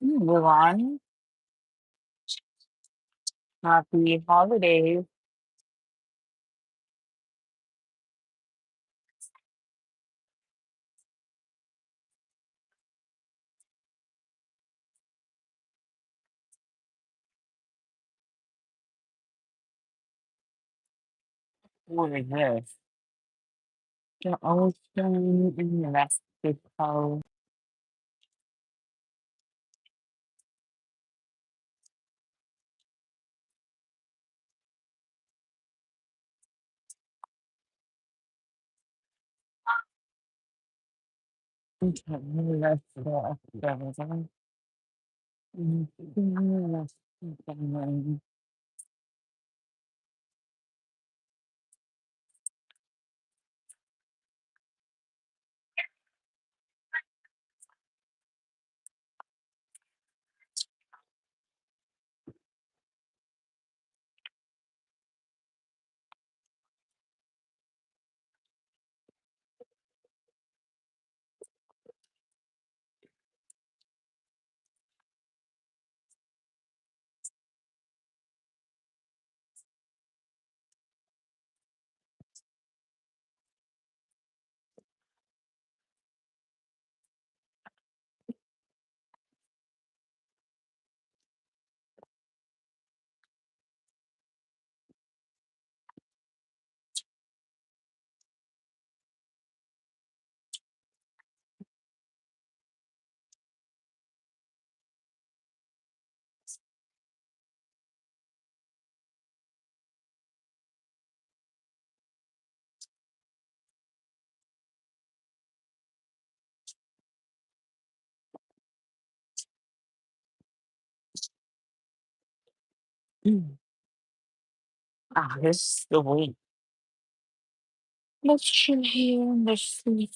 Everyone, happy holidays. What is this? The ocean in Mexico. Okay, let's go. This is the way. Let's chill here in the sweet.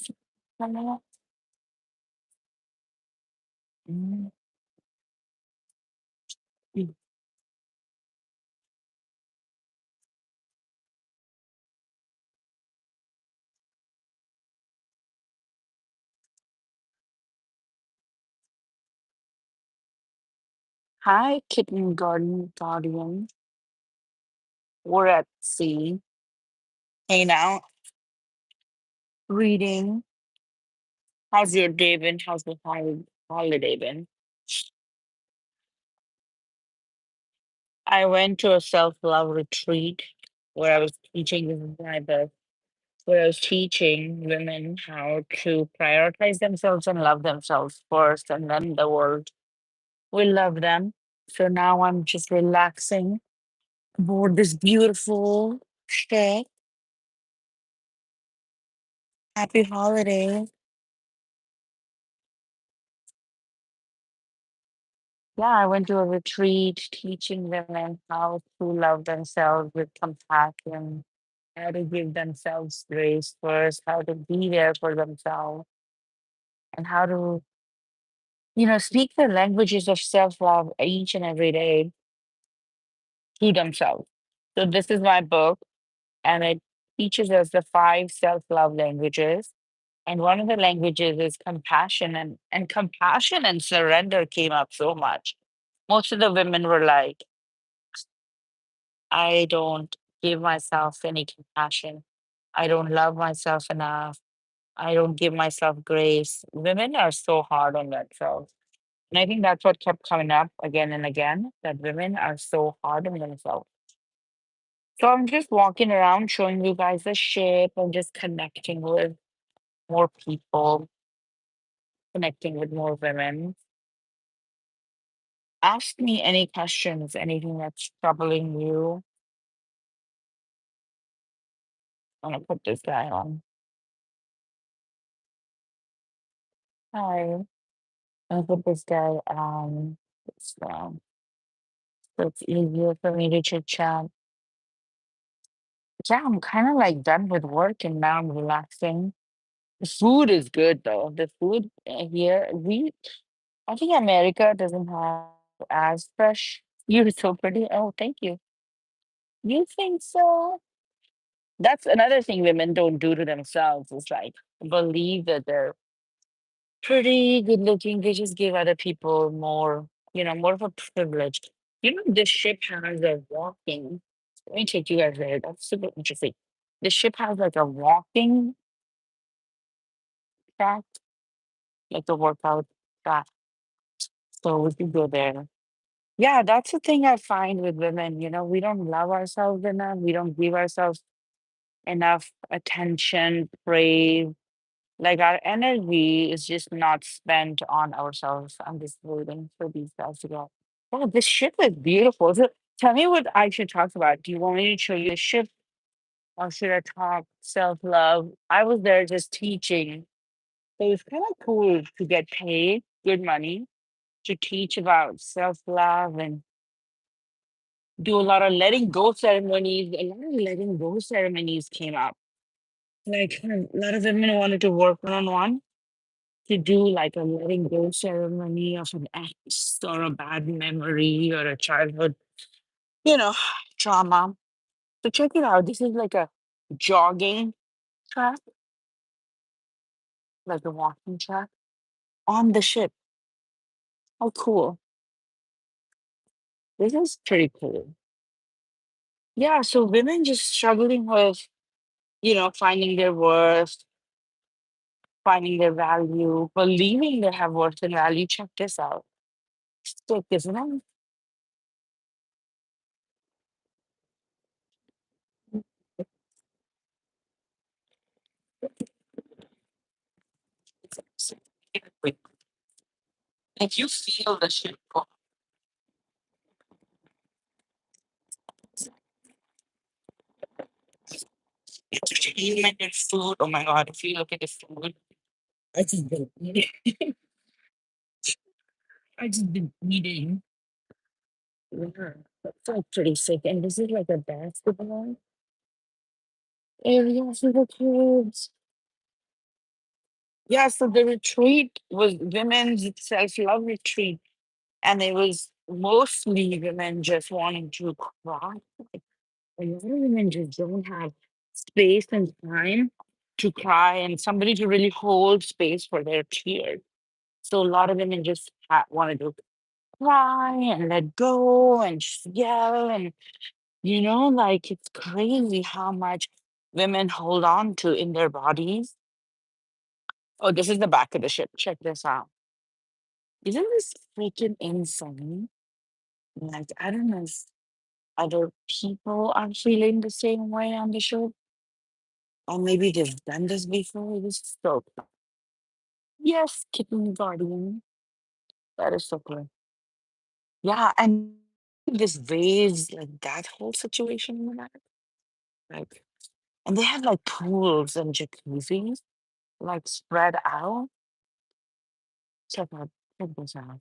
Hi, kitten garden guardian. We're at sea, hanging out, reading. How's your day been? How's the holiday been? I went to a self-love retreat where I was teaching, this is my book, where I was teaching women how to prioritize themselves and love themselves first, and then the world will love them. So now I'm just relaxing aboard this beautiful ship. Happy holiday. Yeah, I went to a retreat teaching women how to love themselves with compassion, how to give themselves grace first, how to be there for themselves, and how to, speak the languages of self love each and every day to themselves. So, this is my book, and it teaches us the five self love languages. And one of the languages is compassion, and compassion and surrender came up so much. Most of the women were like, I don't give myself any compassion. I don't love myself enough. I don't give myself grace. Women are so hard on themselves. And I think that's what kept coming up again and again, that women are so hard on themselves. So I'm just walking around showing you guys the ship and just connecting with more people, connecting with more women. Ask me any questions, anything that's troubling you. I'm gonna put this guy on. Hi. I'm gonna put this guy on. So it's easier for me to chit chat. Yeah, I'm kind of like done with work and now I'm relaxing. The food is good though. The food here, I think America doesn't have as fresh. You're so pretty. Oh, thank you. You think so? That's another thing women don't do to themselves is like believe that they're pretty good looking. They just give other people more, more of a privilege. The ship has a walking. Let me take you guys there. That's super interesting. The ship has like a walking track, like the workout track. So we can go there. Yeah, that's the thing I find with women. We don't love ourselves enough. We don't give ourselves enough attention, praise. Like our energy is just not spent on ourselves. I'm just waiting for these guys to go. Oh, this ship is beautiful. So tell me what I should talk about. Do you want me to show you the ship or should I talk self-love? I was there just teaching. So it's kind of cool to get paid good money to teach about self-love and do a lot of letting go ceremonies. A lot of letting go ceremonies came up. Like a lot of women wanted to work one on one to do like a letting go ceremony of an ex or a bad memory or a childhood, you know, trauma. So check it out. This is like a jogging track, like a walking track on the ship. How cool. This is pretty cool. Yeah, so women just struggling with, finding their worth, finding their value, believing they have worth and value. Check this out. Sick, isn't it? It's like you feel the ship go. Entertainment and food. Oh my god, if you look at the food, I just been eating. I just been eating. Yeah, that's like pretty sick. And this is like a basketball area for the kids. Yeah, so the retreat was women's self-love retreat. And it was mostly women just wanting to cry. Like, a lot of women just don't have space and time to cry and somebody to really hold space for their tears. So a lot of women just wanted to cry and let go and just yell and like it's crazy how much women hold on to in their bodies. Oh, this is the back of the ship. Check this out. Isn't this freaking insane? Like, I don't know if other people are feeling the same way on the ship, or maybe they've done this before. This is so cool. Yes, kitten guardian. That is so cool. Yeah, and this vase, like that whole situation in the back, like, and they have like pools and jacuzzis, like spread out. Check out, check this out.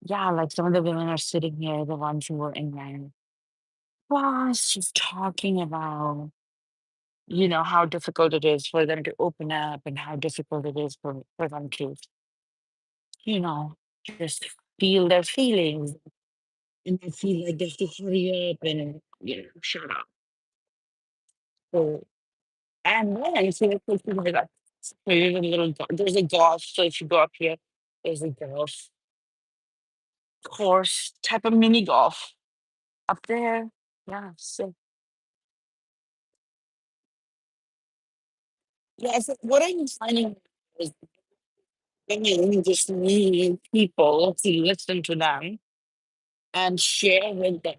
Yeah, like some of the women are sitting here, the ones who were in there. Well, she's talking about, how difficult it is for them to open up and how difficult it is for them to, you know, just feel their feelings. And I feel like they have to hurry up and, shut up. So, and then, so it's like, so there's a little, there's a golf. So if you go up here, there's a golf course type of mini golf up there. Yeah. So, yeah, so what I'm finding is women just need people to listen to them and share with them.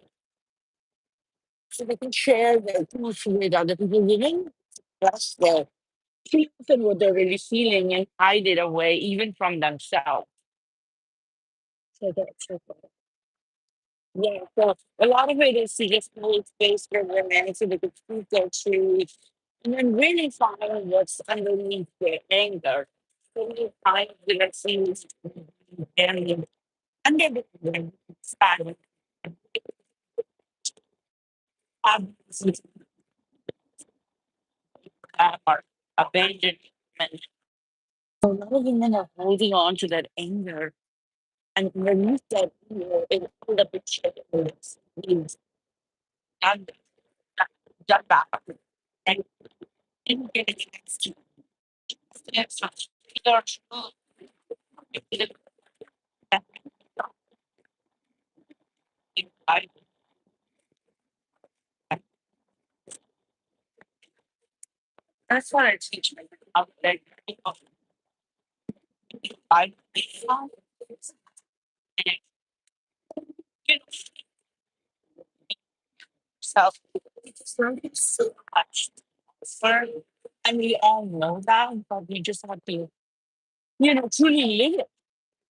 So they can share their truth with other people, living express their truth and what they're really feeling and hide it away, even from themselves. So that's so cool. Yeah, so a lot of it is to just hold space for women so they can speak their truth and then really find what's underneath their anger. So many times that I see this and under the side of or abandonment. A lot of women are holding on to that anger and underneath that anger is all the betrayal means and done back and didn't get against you. Yes, either I that's what I teach my like I self so much for and we all know that, but we just have to, truly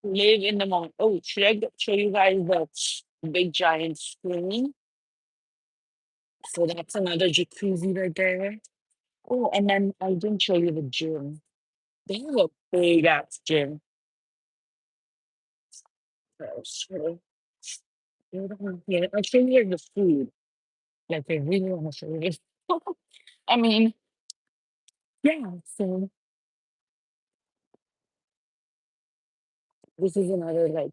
live in the moment. Oh, should show you guys the big giant screen? So that's another jacuzzi right there. Oh, and then I didn't show you the gym. They have a big ass gym. So, yeah, I'll show you the food. Like I really want to show you this. I mean, yeah, so this is another like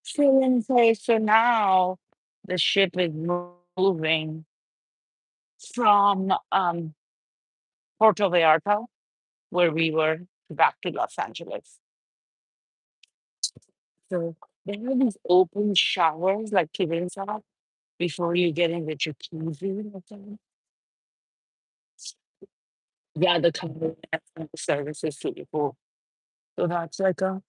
chilling place. So now the ship is moving from Puerto Vallarta, where we were, back to Los Angeles. So they have these open showers, like to rinse off before you get in the jacuzzi. Like that. Yeah, the company and the service is really cool. So that's like a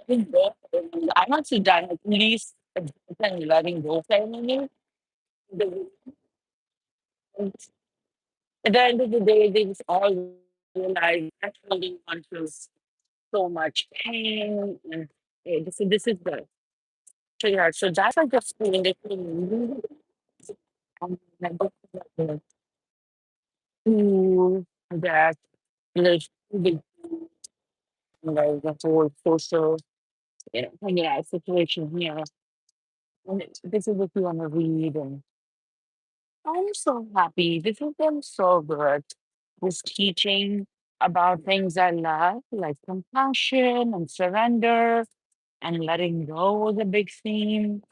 letting go. I want to die at least a decent letting go ceremony. The- At the end of the day, they just all realize that's holding on to so much pain. And this is the so yeah, so that's like the feeling they feel like the food that there's the the whole social hanging out situation here. And this is what you want to read and I'm so happy. This has been so good. This teaching about things I love, like compassion and surrender and letting go was a big theme,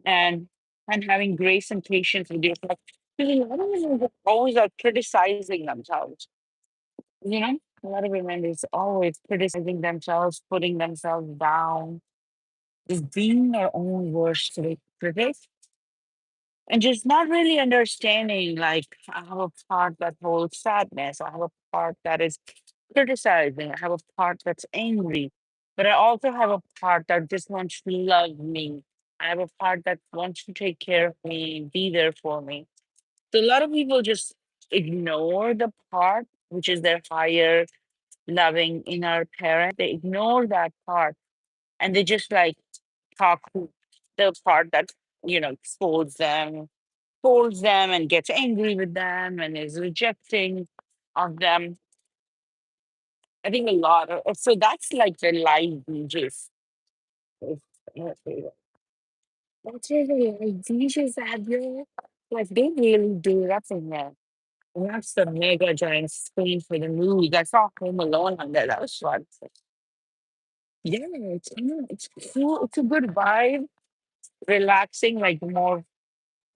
and having grace and patience with yourself. Because a lot of women are always are criticizing themselves. You know, a lot of women is always criticizing themselves, putting themselves down, just being their own worst critic and just not really understanding like I have a part that holds sadness, I have a part that is criticizing, I have a part that's angry, but I also have a part that just wants to love me. I have a part that wants to take care of me, be there for me. So a lot of people just ignore the part which is their higher loving inner parent. They ignore that part and they just like talk to the part that scolds them and gets angry with them and is rejecting of them. I think a lot of so that's like the live DJs. If- That's really like DJs out there. Like they really do it up in there. And that's the mega giant screen for the movie. I saw Home Alone on there. That was fun. Yeah, it's cool. It's a good vibe, relaxing, like more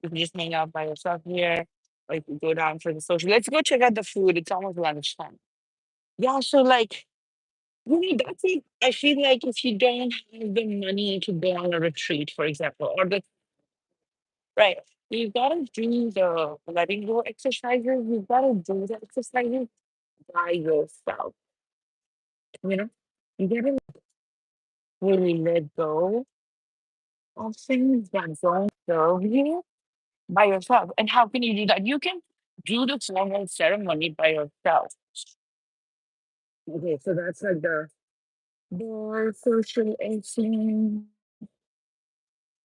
you can just hang out by yourself here. Like go down for the social. Let's go check out the food. It's almost lunchtime. Yeah, so like really that's it. I feel like if you don't have the money to go on a retreat, for example, or the right, you gotta do the letting go exercises, you gotta do the exercises by yourself. You know, you gotta really let go of things that don't serve you by yourself. And how can you do that? You can do the formal ceremony by yourself. Okay, so that's like the social aging.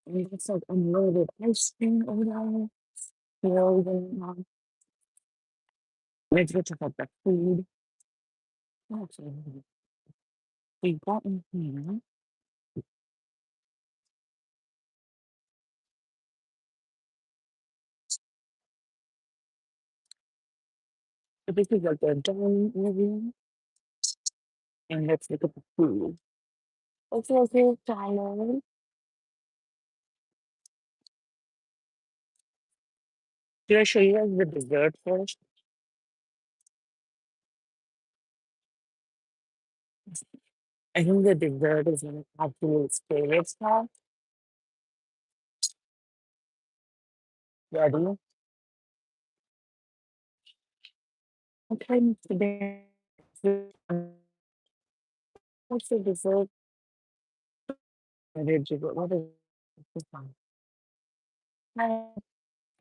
And it's like unloaded ice cream over there. Frozen. Let's go check out the food. Okay, we got in here. So this is like the dining area. And let's look at the food. Okay, salad. Should I show you guys the dessert first? I think the dessert is my absolute favorite stuff. Ready? Okay, today. What's the dessert? What is this one?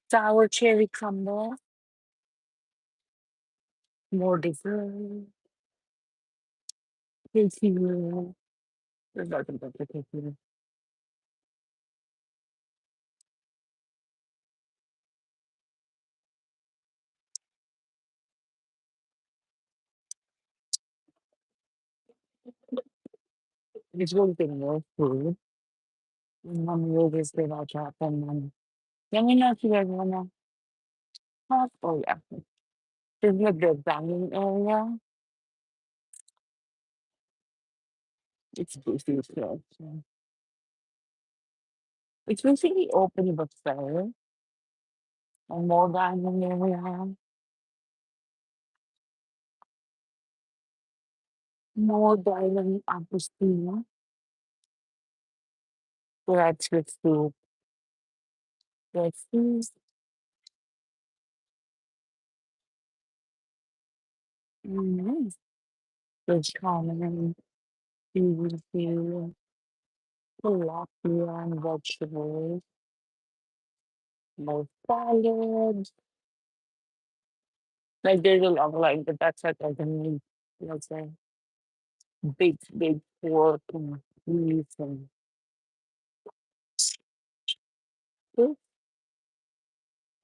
Sour cherry crumble. More dessert. Thank you. There's nothing but the cake. It's really good more food. Mommy always did our job and let me know if you guys wanna talk. Oh yeah. There's like the dining area. It's busy still. So. It's basically open buffet and more dining area. More dining opportunity. That's with food. That's food. Mm-hmm. There's common seafood, tilapia and vegetables, more salads. Like there's a lot of like, but that's like a meat, let's say, big pork and beef and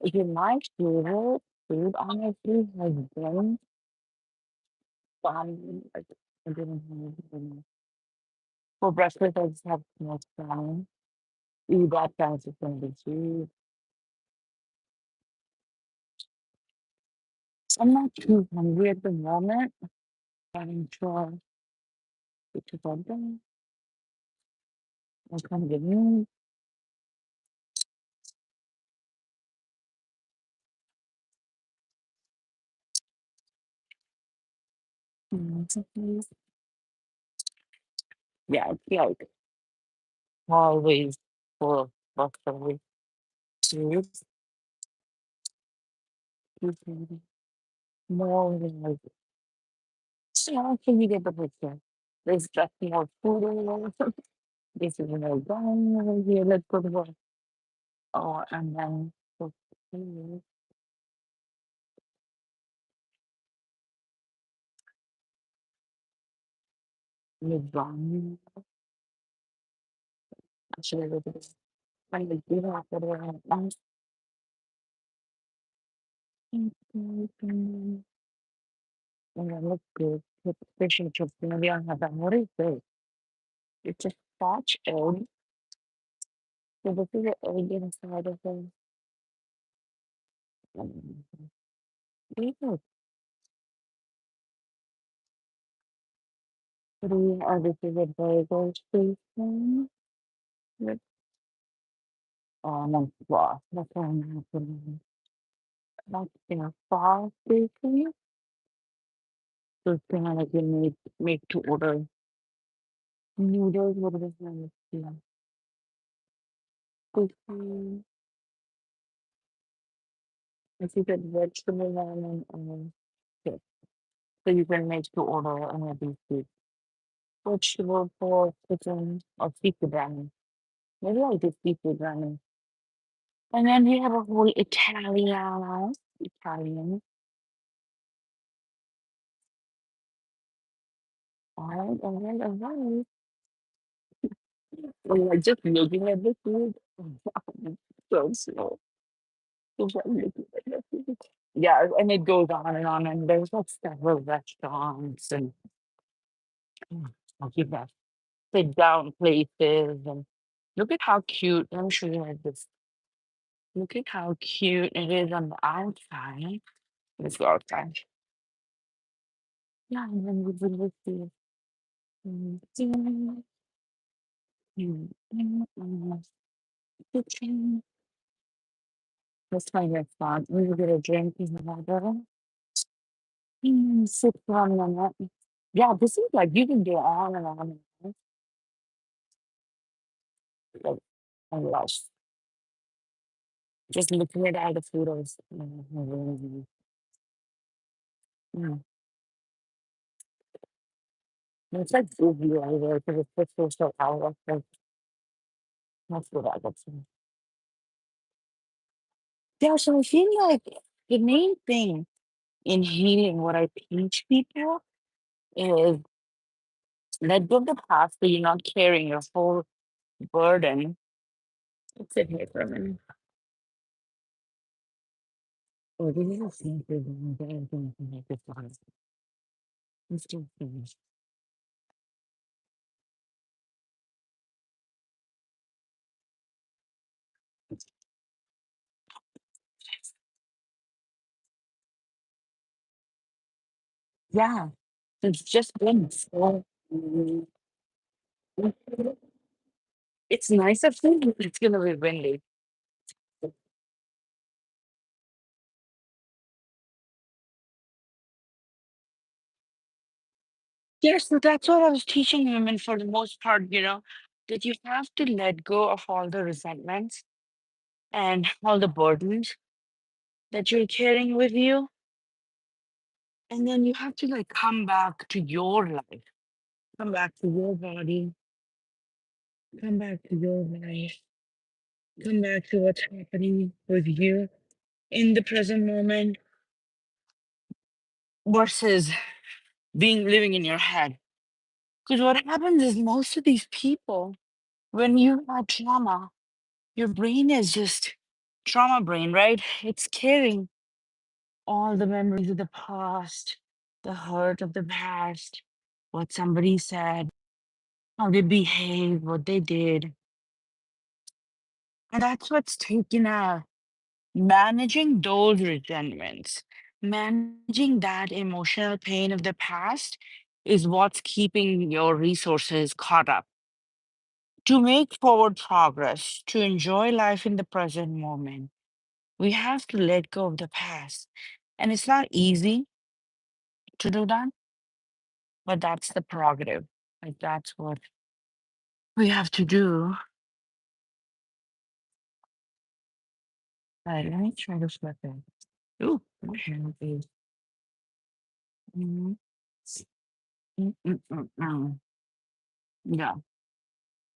this is my favorite food, honestly, has been salmon. Like, I didn't have any. For breakfast, I just have more salmon. Eat that kind of thing with food. I'm not too hungry at the moment. I'm sure it's something. I kind of get me. Yeah, it's like always full of buffalo food. More than like, yeah, can you get the picture? There's just more food in there. This is more going over here. Let's go to work. Oh, and then the food is gone. Actually, look at this. I do have to do it. And then look good. With fish and chips. Maybe I have that. What is this? It's a Scotch egg. So this is the egg inside of the. Ew. Three, this is a burger station. With no sauce. That's what I'm happening. That's in a sauce station. So it's kind of like you make to order noodles. What is it? Yeah. Cookies. I see that vegetable one and yeah. So you can make to order any of these foods. Vegetable, pork, chicken, or seafood ramen. Maybe I did seafood ramen. And then we have a whole Italian. All right. Well, like just looking at the food. So slow. Just like looking at the food. Yeah, and it goes on and on. And there's like several restaurants and I'll give that sit down places. And look at how cute. Let me show you like this. Look at how cute it is on the outside. Let's go outside. Yeah, and then we will see. Mm, mm, mm, mm, kitchen. Let's find your spot. Maybe get a drink in the water. Sip for a minute. Yeah, this is like you can go on and on and on. Like, I lost. Just looking at all the photos. Mm. It's like Google everywhere because it's just so out. Like, that's what I got. Yeah, so I feel like the main thing in healing, what I teach people is let go of the past so you're not carrying your whole burden. Let's sit here for a minute. Oh, this is a simple one. But I think I can make this one. Let's do things. Yeah, it's just been so. It's nice of you. It's gonna be windy. Yes, so that's what I was teaching women for the most part, that you have to let go of all the resentments and all the burdens that you're carrying with you. And then you have to like come back to your life, come back to your body, come back to your life, come back to what's happening with you in the present moment versus being living in your head. Because what happens is most of these people, when you have trauma, your brain is just trauma brain, right? It's carrying all the memories of the past, the hurt of the past, what somebody said, how they behaved, what they did. And that's what's taken out. Managing those resentments, managing that emotional pain of the past is what's keeping your resources caught up. To make forward progress, to enjoy life in the present moment, we have to let go of the past. And it's not easy to do that, but that's the prerogative. Like that's what we have to do. All right, let me try to flip it. Ooh, my hand is. Mhm. Mm, mm, mm, mm. Yeah.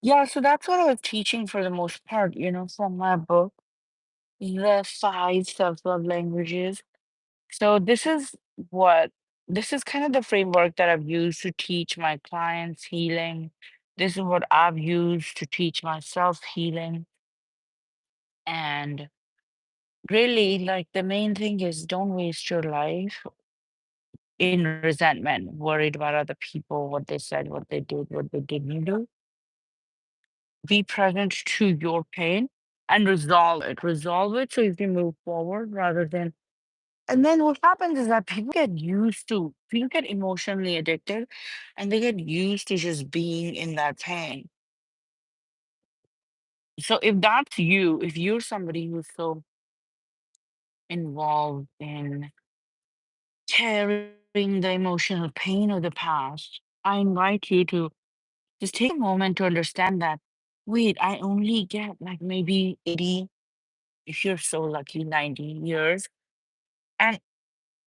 Yeah, so that's what I was teaching for the most part, from my book, the five self-love languages. So what this is kind of the framework that I've used to teach my clients healing. This is what I've used to teach myself healing. And really, like the main thing is don't waste your life in resentment, worried about other people, what they said, what they did, what they didn't do. Be present to your pain and resolve it. Resolve it so you can move forward rather than. And then what happens is that people get emotionally addicted and they get used to just being in that pain. So if that's you, if you're somebody who's so involved in carrying the emotional pain of the past, I invite you to just take a moment to understand that, wait, I only get like maybe 80, if you're so lucky, 90 years. And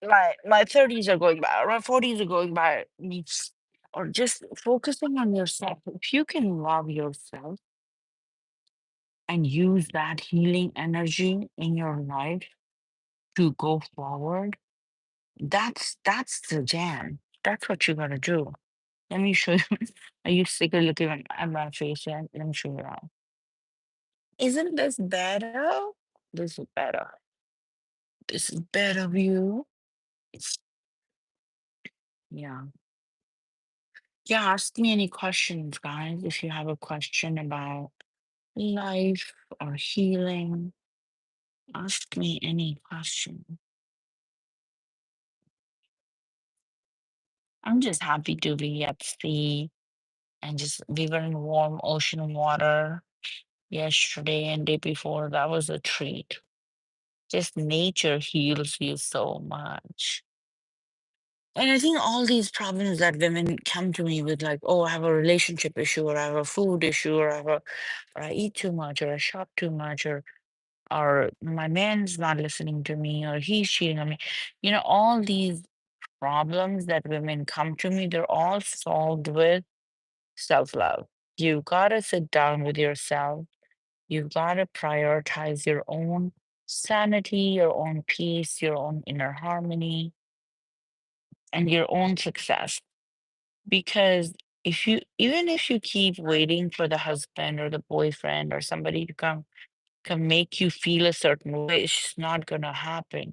my 30s are going by, or my 40s are going by, or just focusing on yourself. If you can love yourself and use that healing energy in your life to go forward, that's the jam. That's what you gotta do. Let me show you. Are you sick of looking at my face yet? Let me show you out. Isn't this better? This is better. This is better view. Yeah. Yeah, ask me any questions, guys. If you have a question about life or healing, ask me any question. I'm just happy to be at sea and just we were in warm ocean water yesterday and day before. That was a treat. Just nature heals you so much. And I think all these problems that women come to me with, like, oh, I have a relationship issue, or I have a food issue, or I eat too much, or I shop too much, or my man's not listening to me, or he's cheating on me. All these problems that women come to me, they're all solved with self-love. You gotta sit down with yourself. You've gotta prioritize your own sanity, your own peace, your own inner harmony, and your own success. Because even if you keep waiting for the husband or the boyfriend or somebody to come make you feel a certain way, it's just not gonna happen.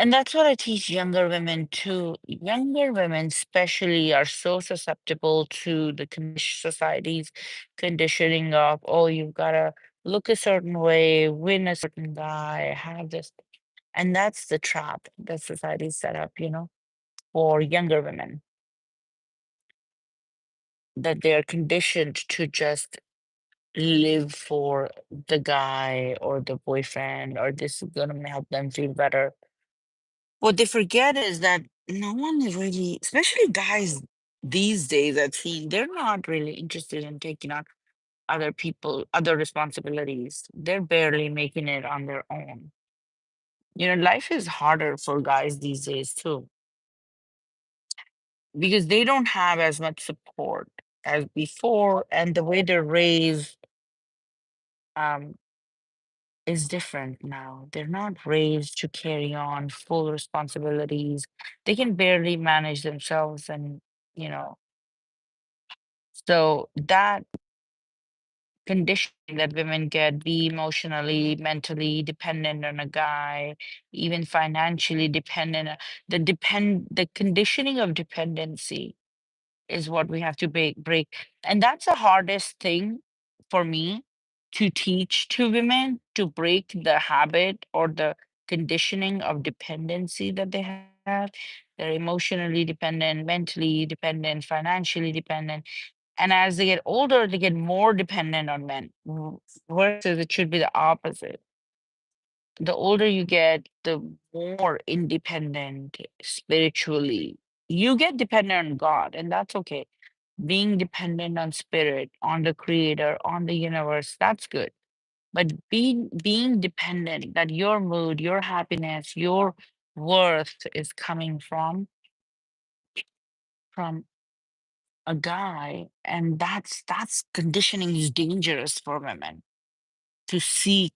And that's what I teach younger women too. Younger women, especially, are so susceptible to the society's conditioning of, oh, you've got to look a certain way, win a certain guy, have this. And that's the trap that society set up, for younger women, that they're conditioned to just live for the guy or the boyfriend, or this is going to help them feel better. What they forget is that no one is really, especially guys these days, I've seen, they're not really interested in taking on other responsibilities. They're barely making it on their own. Life is harder for guys these days too, because they don't have as much support as before, and the way they're raised um, is different now. They're not raised to carry on full responsibilities. They can barely manage themselves, and you know so that conditioning that women get, be emotionally, mentally dependent on a guy, even financially dependent, the conditioning of dependency is what we have to break. And that's the hardest thing for me to teach to women, to break the habit or the conditioning of dependency that they have. They're emotionally dependent, mentally dependent, financially dependent. And as they get older, they get more dependent on men, versus it should be the opposite. The older you get, the more independent spiritually. You get dependent on God, and that's okay. Being dependent on spirit, on the creator, on the universe, that's good. But being dependent, that your mood, your happiness, your worth is coming from a guy, and that's conditioning is dangerous for women to see.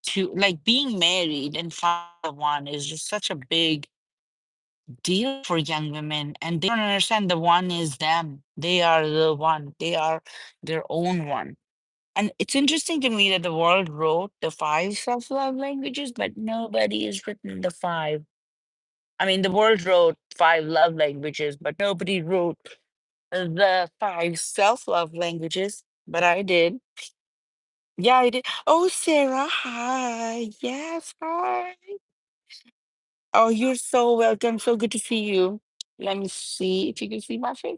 To, like, being married and find the one is just such a big deal for young women, and they don't understand the one is them. They are the one. They are their own one. And it's interesting to me that the world wrote the five self-love languages, but nobody has written the five. I mean, the world wrote five love languages, but nobody wrote the five self-love languages. But I did. Yeah, I did. Oh, Sarah, hi. Yes, hi. Oh, you're so welcome. So good to see you. Let me see if you can see my face.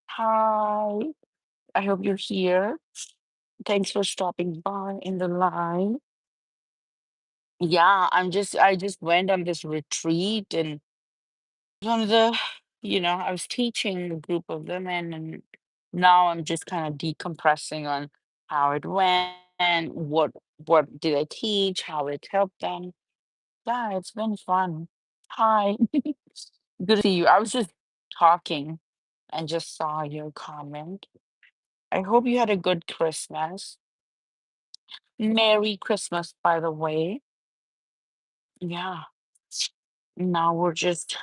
Hi. I hope you're here. Thanks for stopping by in the line. Yeah, I just went on this retreat, and one of the, I was teaching a group of women, and now I'm just kind of decompressing on how it went, what did I teach, how it helped them. Yeah, it's been fun. Hi. Good to see you. I was just talking and just saw your comment. I hope you had a good Christmas. Merry Christmas, by the way. Yeah. Now we're just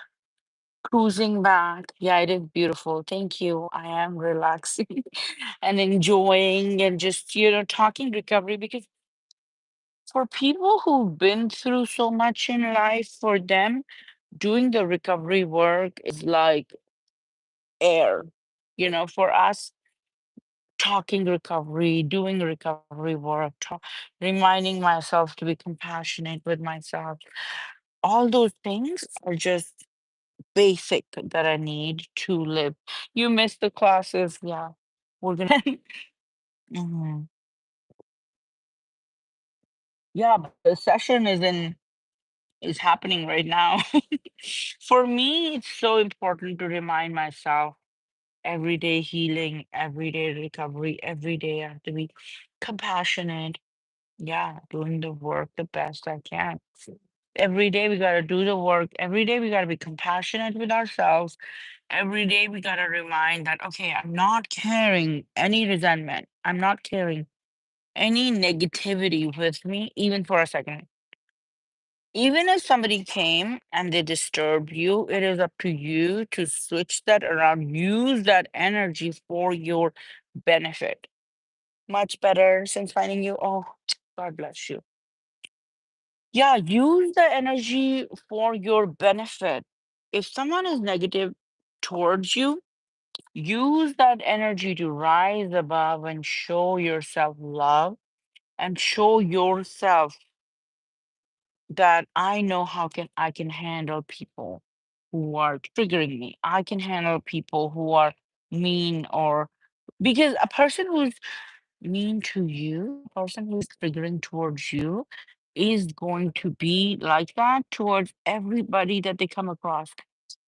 cruising back. Yeah, it is beautiful. Thank you. I am relaxing and enjoying and just, talking recovery, because for people who've been through so much in life, for them, doing the recovery work is like air. For us, talking recovery, doing recovery work, reminding myself to be compassionate with myself, all those things are just basic that I need to live. You missed the classes, yeah. We're gonna. Mhm. Yeah, but the session is happening right now. For me, it's so important to remind myself everyday healing, everyday recovery, every day I have to be compassionate. Yeah, doing the work the best I can. Every day we got to do the work. Every day we got to be compassionate with ourselves. Every day we got to remind that, okay, I'm not carrying any resentment. I'm not carrying any negativity with me, even for a second. Even if somebody came and they disturbed you, it is up to you to switch that around, use that energy for your benefit. Much better since finding you. Oh, God bless you. Yeah, use the energy for your benefit. If someone is negative towards you, use that energy to rise above and show yourself love and show yourself that I know how can I can handle people who are triggering me. I can handle people who are mean or because a person who's mean to you, a person who's triggering towards you is going to be like that towards everybody that they come across.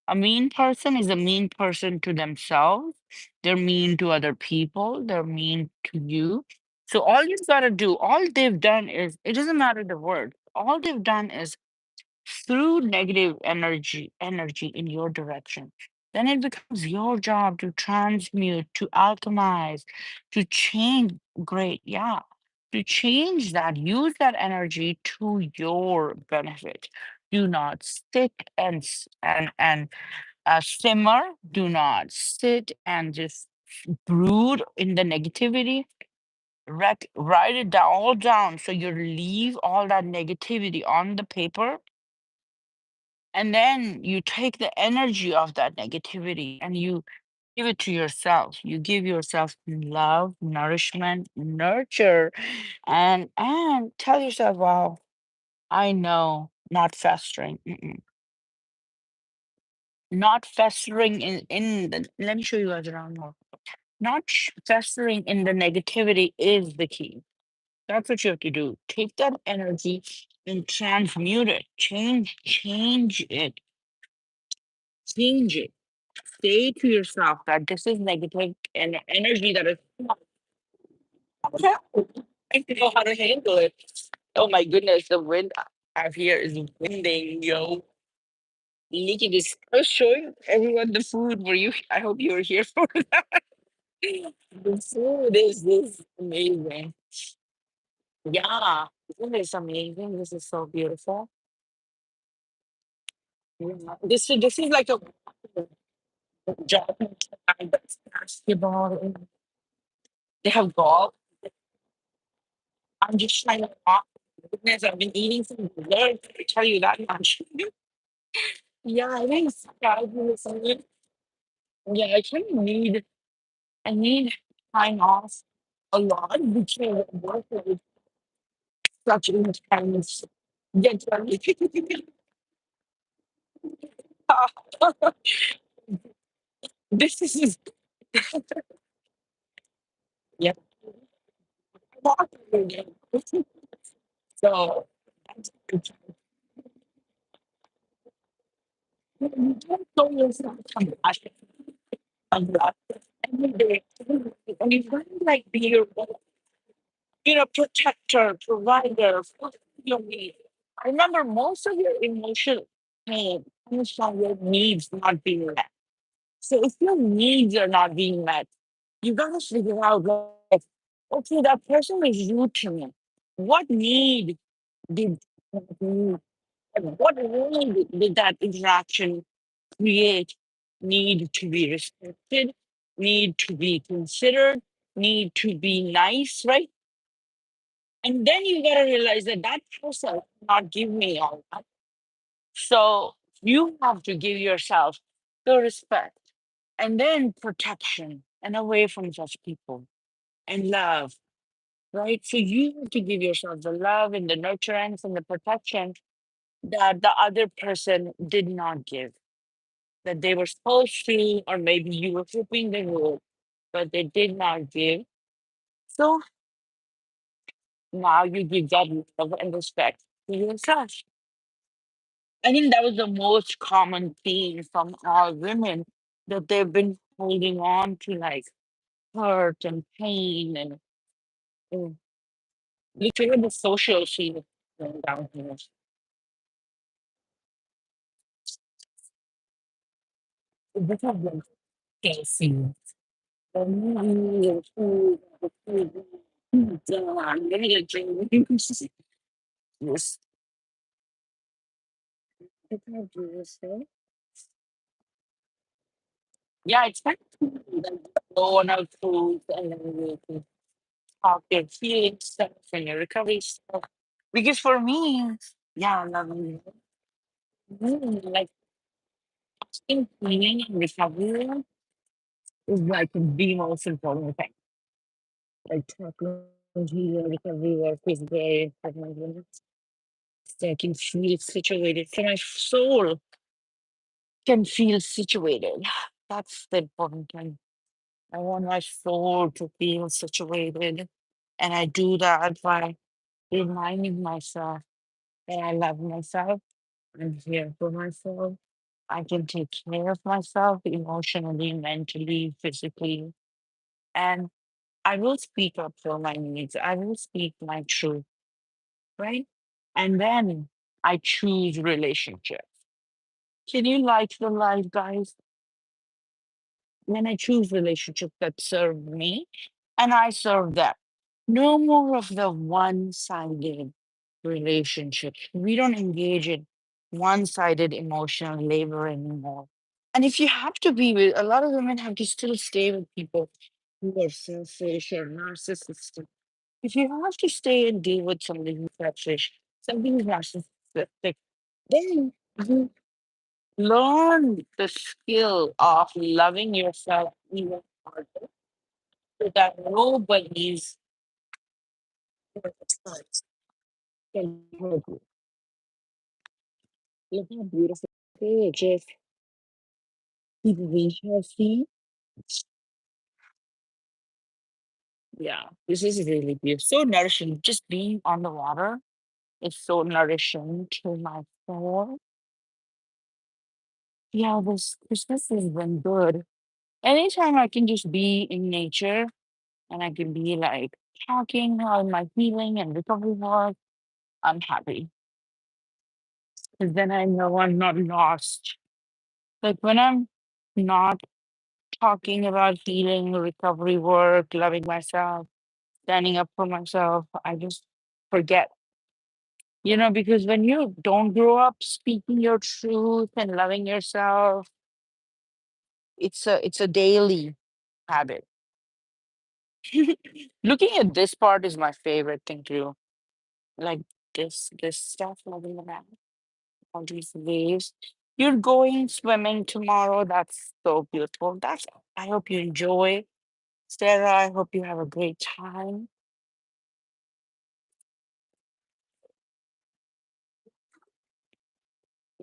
A mean person is a mean person to themselves. They're mean to other people. They're mean to you. So all you've got to do, all they've done is, it doesn't matter the word. All they've done is through negative energy in your direction. Then it becomes your job to transmute, to alchemize, to change. Great, yeah. To change that, use that energy to your benefit. Do not sit and simmer. Do not sit and just brood in the negativity. Write it down all down. So you leave all that negativity on the paper, and then you take the energy of that negativity and you give it to yourself. You give yourself love, nourishment, nurture, and tell yourself, wow, I know, not festering. Not festering in the, let me show you guys around more. Not festering in the negativity is the key. That's what you have to do. Take that energy and transmute it. Change it. Change it. Say to yourself that this is negative and energy that is I don't know how to handle it. Oh my goodness, the wind out here is winding, yo. Look at this. I was showing everyone the food. Were you? I hope you were here for that. The food is this amazing. Yeah, it is amazing. This is so beautiful. Yeah. This is like a jogging track, basketball. They have golf. I'm just trying to walk. Goodness, I've been eating some dessert. I tell you that much. Yeah, I think fabulous. Yeah, I need time off a lot because I work with such intense. Get ready. This is yeah. I'm walking again. So that's good. You don't show yourself compassion a lot every day. And you really like be your protector, provider, fulfill your needs. I remember most of your emotional pain comes from your needs not being met. So if your needs are not being met, you gotta figure out like, okay, that person is rude to me. What need did what need did that interaction create? Need to be respected, need to be considered, need to be nice, right? And then you gotta realize that that person cannot give me all that. So you have to give yourself the respect and then protection and away from such people and love, right? So you have to give yourself the love and the nurturance and the protection that the other person did not give, that they were supposed to, or maybe you were hoping they would, but they did not give. So now you give that love and respect to yourself. I think that was the most common theme from all women, that they've been holding on to, like hurt and pain and mm, literally the social shield going down here. This has been Casey. I'm gonna get drink. Yes, I can't do this, eh? Yeah, it's kind of cool, like go on our food and then we can talk your feeling stuff and your recovery stuff. Because for me, yeah, I love you. Like in cleaning and recovery is like the most important thing. Like technology and recovery work is very important. So I can feel situated. So my soul can feel situated. That's the important thing. I want my soul to feel situated. And I do that by reminding myself that I love myself. I'm here for myself. I can take care of myself emotionally, mentally, physically. And I will speak up for my needs. I will speak my truth, right? And then I choose relationship. Can you like the life, guys? When I choose relationships that serve me and I serve them. No more of the one-sided relationships. We don't engage in one-sided emotional labor anymore. And if you have to be with, a lot of women have to still stay with people who are selfish or narcissistic. If you have to stay and deal with somebody who's selfish, somebody who's narcissistic, then you learn the skill of loving yourself even harder so that nobody's can hurt you. Look how beautiful it is. People being healthy. Yeah, this is really beautiful. So nourishing. Just being on the water is so nourishing to my soul. Yeah, this Christmas has been good. Anytime I can just be in nature and I can be like talking how my healing and recovery work, I'm happy. Because then I know I'm not lost. Like when I'm not talking about healing, recovery work, loving myself, standing up for myself, I just forget. Because when you don't grow up speaking your truth and loving yourself, it's a daily habit. Looking at this part is my favorite thing to do. Like this stuff, loving the man, all these waves. You're going swimming tomorrow. That's so beautiful. I hope you enjoy. Sarah, I hope you have a great time.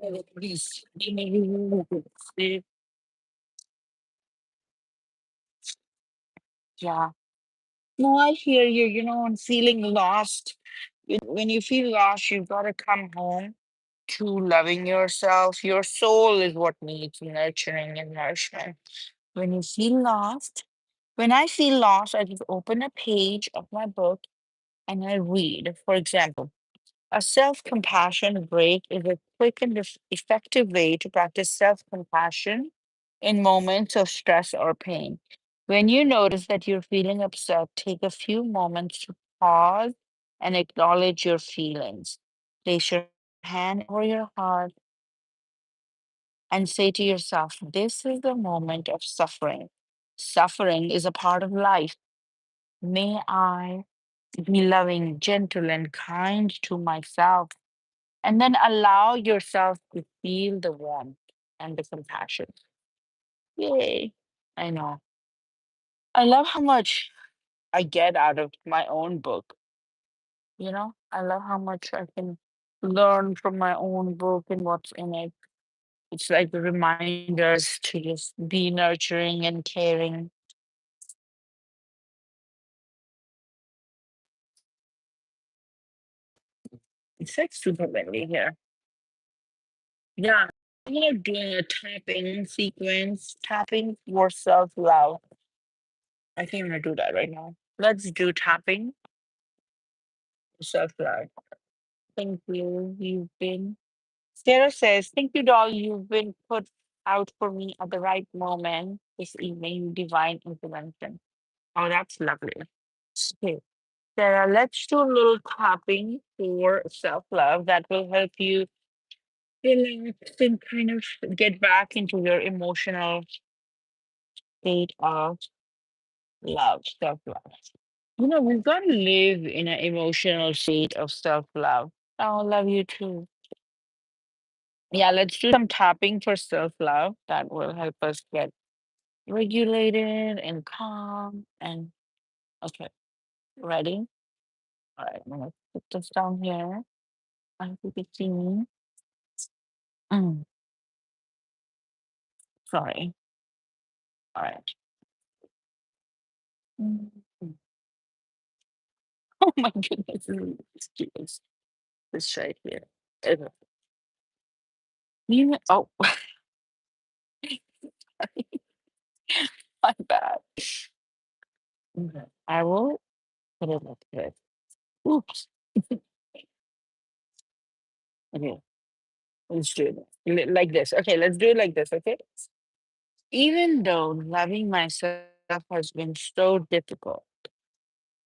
Yeah, please. Yeah. No, I hear you. On feeling lost. When you feel lost, you've got to come home to loving yourself. Your soul is what needs nurturing and nourishment. When you feel lost, when I feel lost, I just open a page of my book and I read. For example, a self compassion break is a quick and effective way to practice self compassion in moments of stress or pain. When you notice that you're feeling upset, take a few moments to pause and acknowledge your feelings. Place your hand over your heart and say to yourself, this is the moment of suffering. Suffering is a part of life. May I be loving, gentle, and kind to myself. And then allow yourself to feel the warmth and the compassion. Yay. I know. I love how much I get out of my own book. I love how much I can learn from my own book and what's in it. It's like reminders to just be nurturing and caring. It's like super windy here. Yeah, I'm gonna do a tapping sequence, tapping for self love. I think I'm gonna do that right now. Let's do tapping for self love. Thank you. You've been. Sarah says, "Thank you, doll. You've been put out for me at the right moment this evening. Divine intervention." Oh, that's lovely. Okay, Sarah, let's do a little tapping for self love that will help you relax and kind of get back into your emotional state of love, self love. We've got to live in an emotional state of self love. Oh, love you too. Yeah, let's do some tapping for self love that will help us get regulated and calm. And okay, ready? All right, I'm gonna put this down here. I hope you can see me. Mm, sorry. All right. Mm, mm. Oh my goodness. Excuse this right here. Okay. Oh, my bad. Okay. I will put it like this. Oops. Okay. Let's do it like this. Okay, let's do it like this. Okay. Even though loving myself has been so difficult,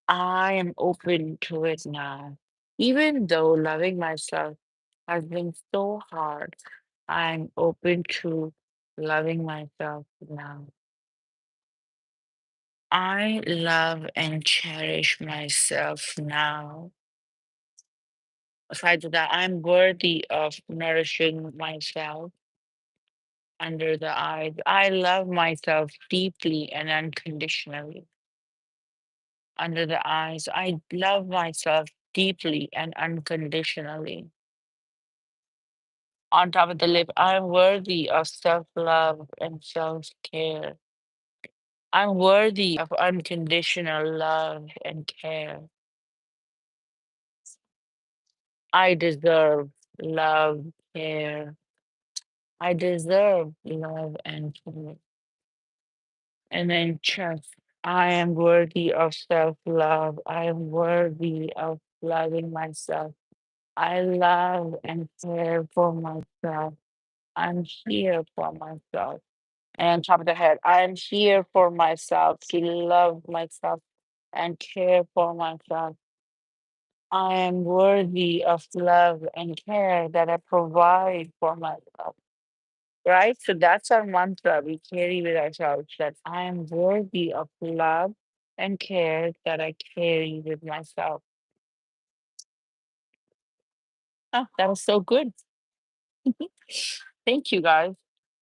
I am open to it now. Even though loving myself has been so hard, I'm open to loving myself now. I love and cherish myself now. Aside from that, I'm worthy of nourishing myself under the eyes. I love myself deeply and unconditionally under the eyes. I love myself deeply and unconditionally. On top of the lip, I'm worthy of self love and self care. I'm worthy of unconditional love and care. I deserve love, care. I deserve love and care. And then trust. I am worthy of self love. I am worthy of loving myself. I love and care for myself. I'm here for myself. And top of the head, I am here for myself to love myself and care for myself. I am worthy of love and care that I provide for myself. Right? So that's our mantra we carry with ourselves that I am worthy of love and care that I carry with myself. Oh, that was so good. Thank you guys.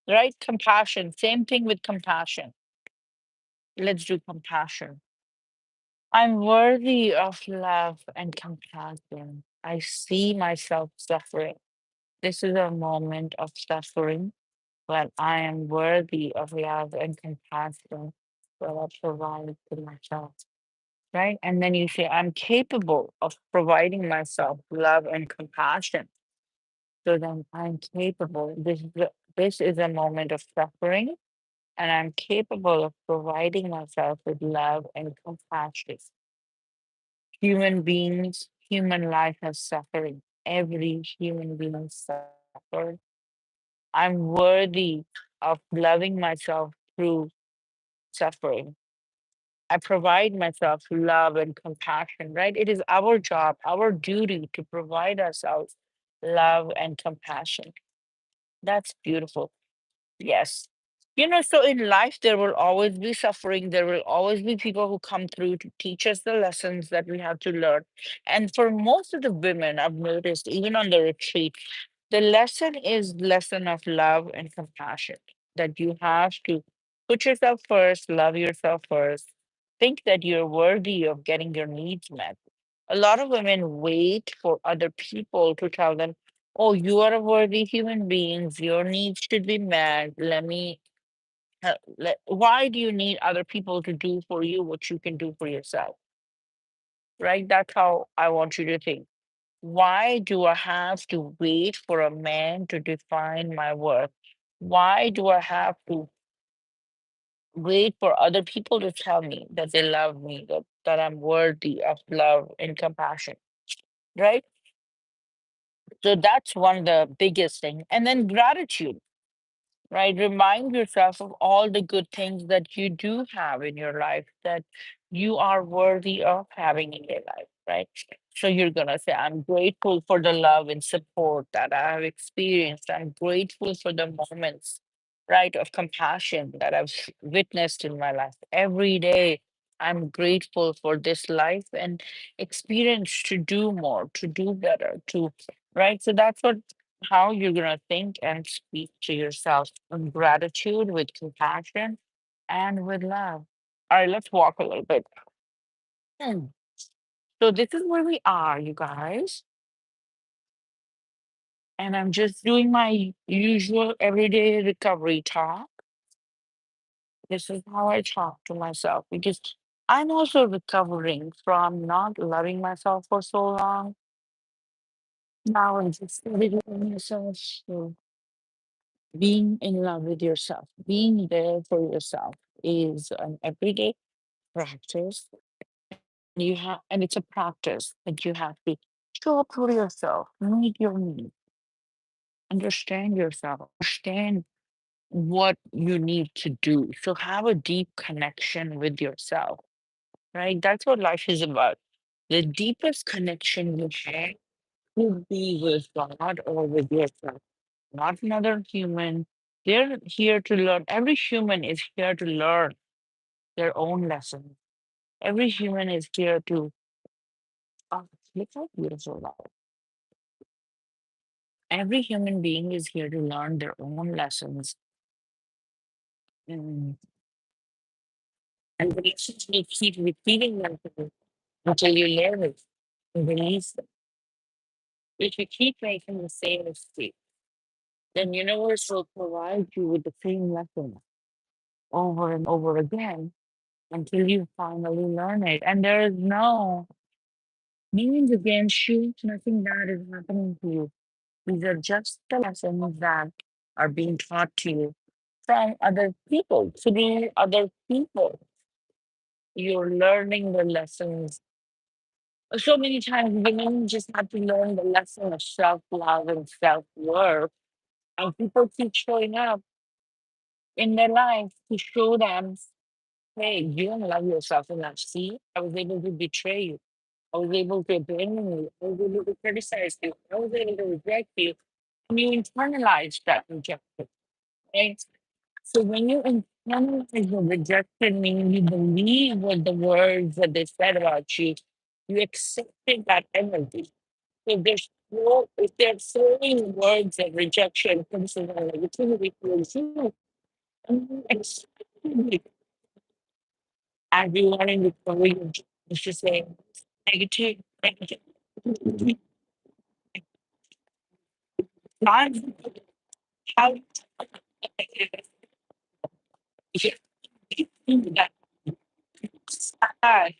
Right? Compassion. Same thing with compassion. Let's do compassion. I'm worthy of love and compassion. I see myself suffering. This is a moment of suffering, but I am worthy of love and compassion that I provide to myself. Right? And then you say, I'm capable of providing myself love and compassion. So then I'm capable. This is a moment of suffering, and I'm capable of providing myself with love and compassion. Human beings, human life has suffering. Every human being suffers. I'm worthy of loving myself through suffering. I provide myself love and compassion, right? It is our job, our duty to provide ourselves love and compassion. That's beautiful. Yes. So in life, there will always be suffering. There will always be people who come through to teach us the lessons that we have to learn. And for most of the women, I've noticed, even on the retreat, the lesson is lesson of love and compassion, that you have to put yourself first, love yourself first, think that you're worthy of getting your needs met. A lot of women wait for other people to tell them, oh, you are a worthy human being, your needs should be met. Why do you need other people to do for you what you can do for yourself? Right? That's how I want you to think. Why do I have to wait for a man to define my worth? Why do I have to wait for other people to tell me that they love me, that I'm worthy of love and compassion, right? So that's one of the biggest thing. And then gratitude, right? Remind yourself of all the good things that you do have in your life that you are worthy of having in your life, right? So you're going to say, I'm grateful for the love and support that I have experienced. I'm grateful for the moments, right, of compassion that I've witnessed in my life. Every day, I'm grateful for this life and experience to do more, to do better, to, right? So that's what how you're going to think and speak to yourself in gratitude, with compassion, and with love. All right, let's walk a little bit. Hmm. So, this is where we are, you guys. And I'm just doing my usual everyday recovery talk. This is how I talk to myself because I'm also recovering from not loving myself for so long. Now I'm just loving myself. So being in love with yourself, being there for yourself is an everyday practice. You have, and it's a practice that you have to show up for yourself, meet your needs, understand yourself, understand what you need to do. So have a deep connection with yourself, right? That's what life is about. The deepest connection you have will be with God or with yourself, not another human. They're here to learn. Every human is here to learn their own lessons. Every human is here to, oh, look how beautiful that is. Every human being is here to learn their own lessons. And, and the lessons will keep repeating themselves until you learn it and release them. If you keep making the same mistake, then universe will provide you with the same lesson over and over again until you finally learn it. And there is no means against you, nothing bad is happening to you. These are just the lessons that are being taught to you from other people, through other people. You're learning the lessons. So many times women just have to learn the lesson of self-love and self-worth. And people keep showing up in their life to show them, hey, you don't love yourself enough. See, I was able to betray you. I was able to abandon you. I was able to criticize you. I was able to reject you. And you internalize that rejection, right? So when you internalize the rejection, meaning you believe what the words that they said about you, you accepted that energy. If they're throwing words of rejection, criticism, and negativity towards you, and you accept it as you learning the career, it's just saying negative, negative, negative, not how you that sad,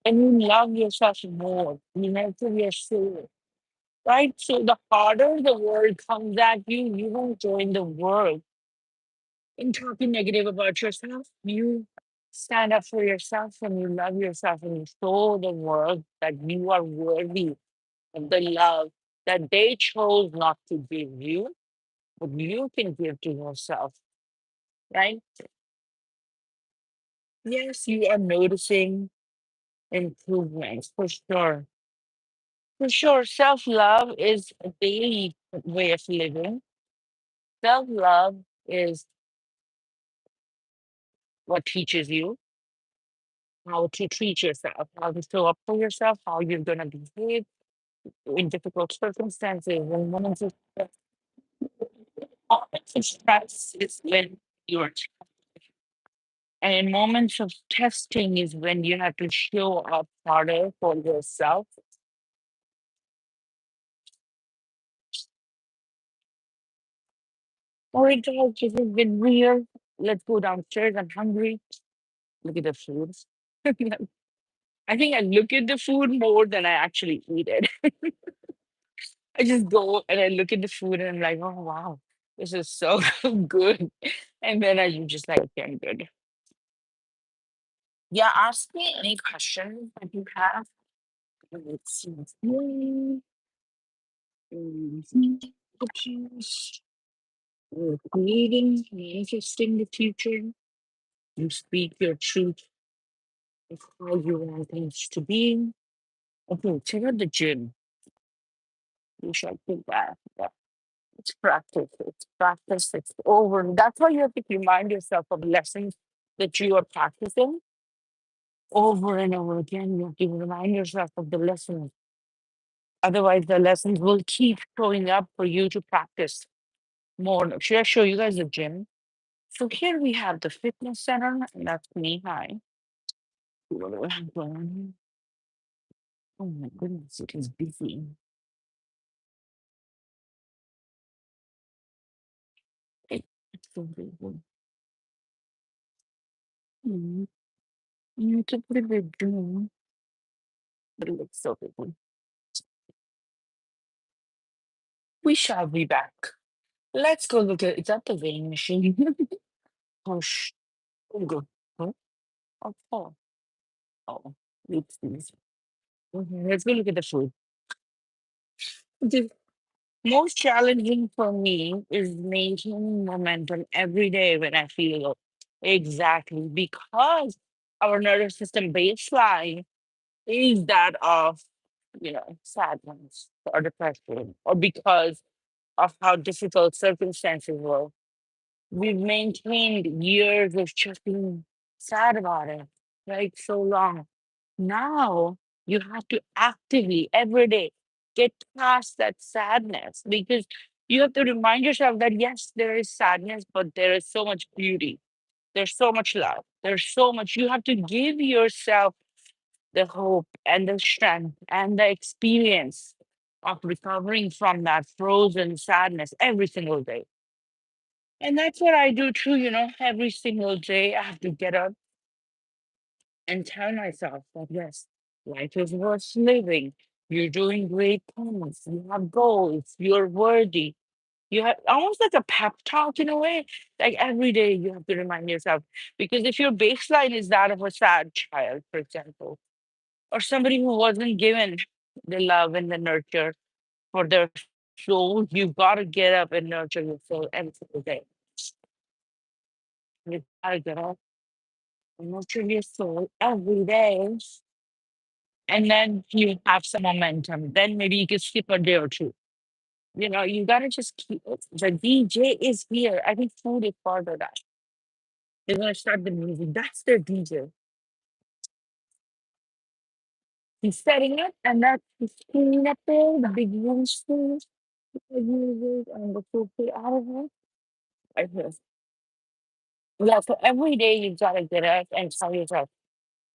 and you love yourself more, you nurture your soul, right? So the harder the world comes at you, you won't join the world in talking negative about yourself. You stand up for yourself and you love yourself and you show the world that you are worthy of the love that they chose not to give you, but you can give to yourself, right? Yes, you are noticing improvements for sure. For sure, self love is a daily way of living. Self love is what teaches you how to treat yourself, how to show up for yourself, how you're going to behave in difficult circumstances, in moments of stress is when you're, and in moments of testing is when you have to show up harder for yourself. All right, guys, this has been real. Let's go downstairs. I'm hungry. Look at the food. I think I look at the food more than I actually eat it. I just go and I look at the food and I'm like, oh wow, this is so good. And then I just like, okay, I'm good. Yeah, ask me any question that you have. Let's see. Options. Creating, manifesting the future. You speak your truth of how you want things to be. Okay, check out the gym. You should do that. Yeah. It's practice. It's practice. It's over. That's why you have to remind yourself of lessons that you are practicing over and over again. You have to remind yourself of the lessons. Otherwise, the lessons will keep showing up for you to practice more. Should I show you guys the gym? So here we have the fitness center, and that's knee high. What do I have going on here? Oh my goodness, it is busy. It's so busy. Mm, it's a pretty big gym, but it looks so busy. We shall be back. Let's go look at, is that the weighing machine? Push. Oh, good. Huh? Oh, oh, oh. It's these. Okay, let's go look at the food. The most challenging for me is maintaining momentum every day when I feel low. Exactly, because our nervous system baseline is that of, sadness or depression, or because of how difficult circumstances were. We've maintained years of just being sad about it, right? So long. Now you have to actively every day get past that sadness, because you have to remind yourself that yes, there is sadness, but there is so much beauty. There's so much love. There's so much. You have to give yourself the hope and the strength and the experience of recovering from that frozen sadness every single day. And that's what I do too, every single day I have to get up and tell myself that yes, life is worth living. You're doing great things. You have goals. You're worthy. You have almost like a pep talk in a way. Like every day you have to remind yourself. Because if your baseline is that of a sad child, for example, or somebody who wasn't given the love and the nurture for their soul, you've got to get up and nurture your soul every single day. You've got to get up and nurture your soul every day. And then you have some momentum. Then maybe you can skip a day or two. You gotta just keep it. The DJ is here. I think food is part of that. They're gonna start the music. That's their DJ. He's setting it, and that's he's cleaning up there, the big room screen, the music, and the food out of it. Right here. Yeah, so every day you gotta get up and tell yourself,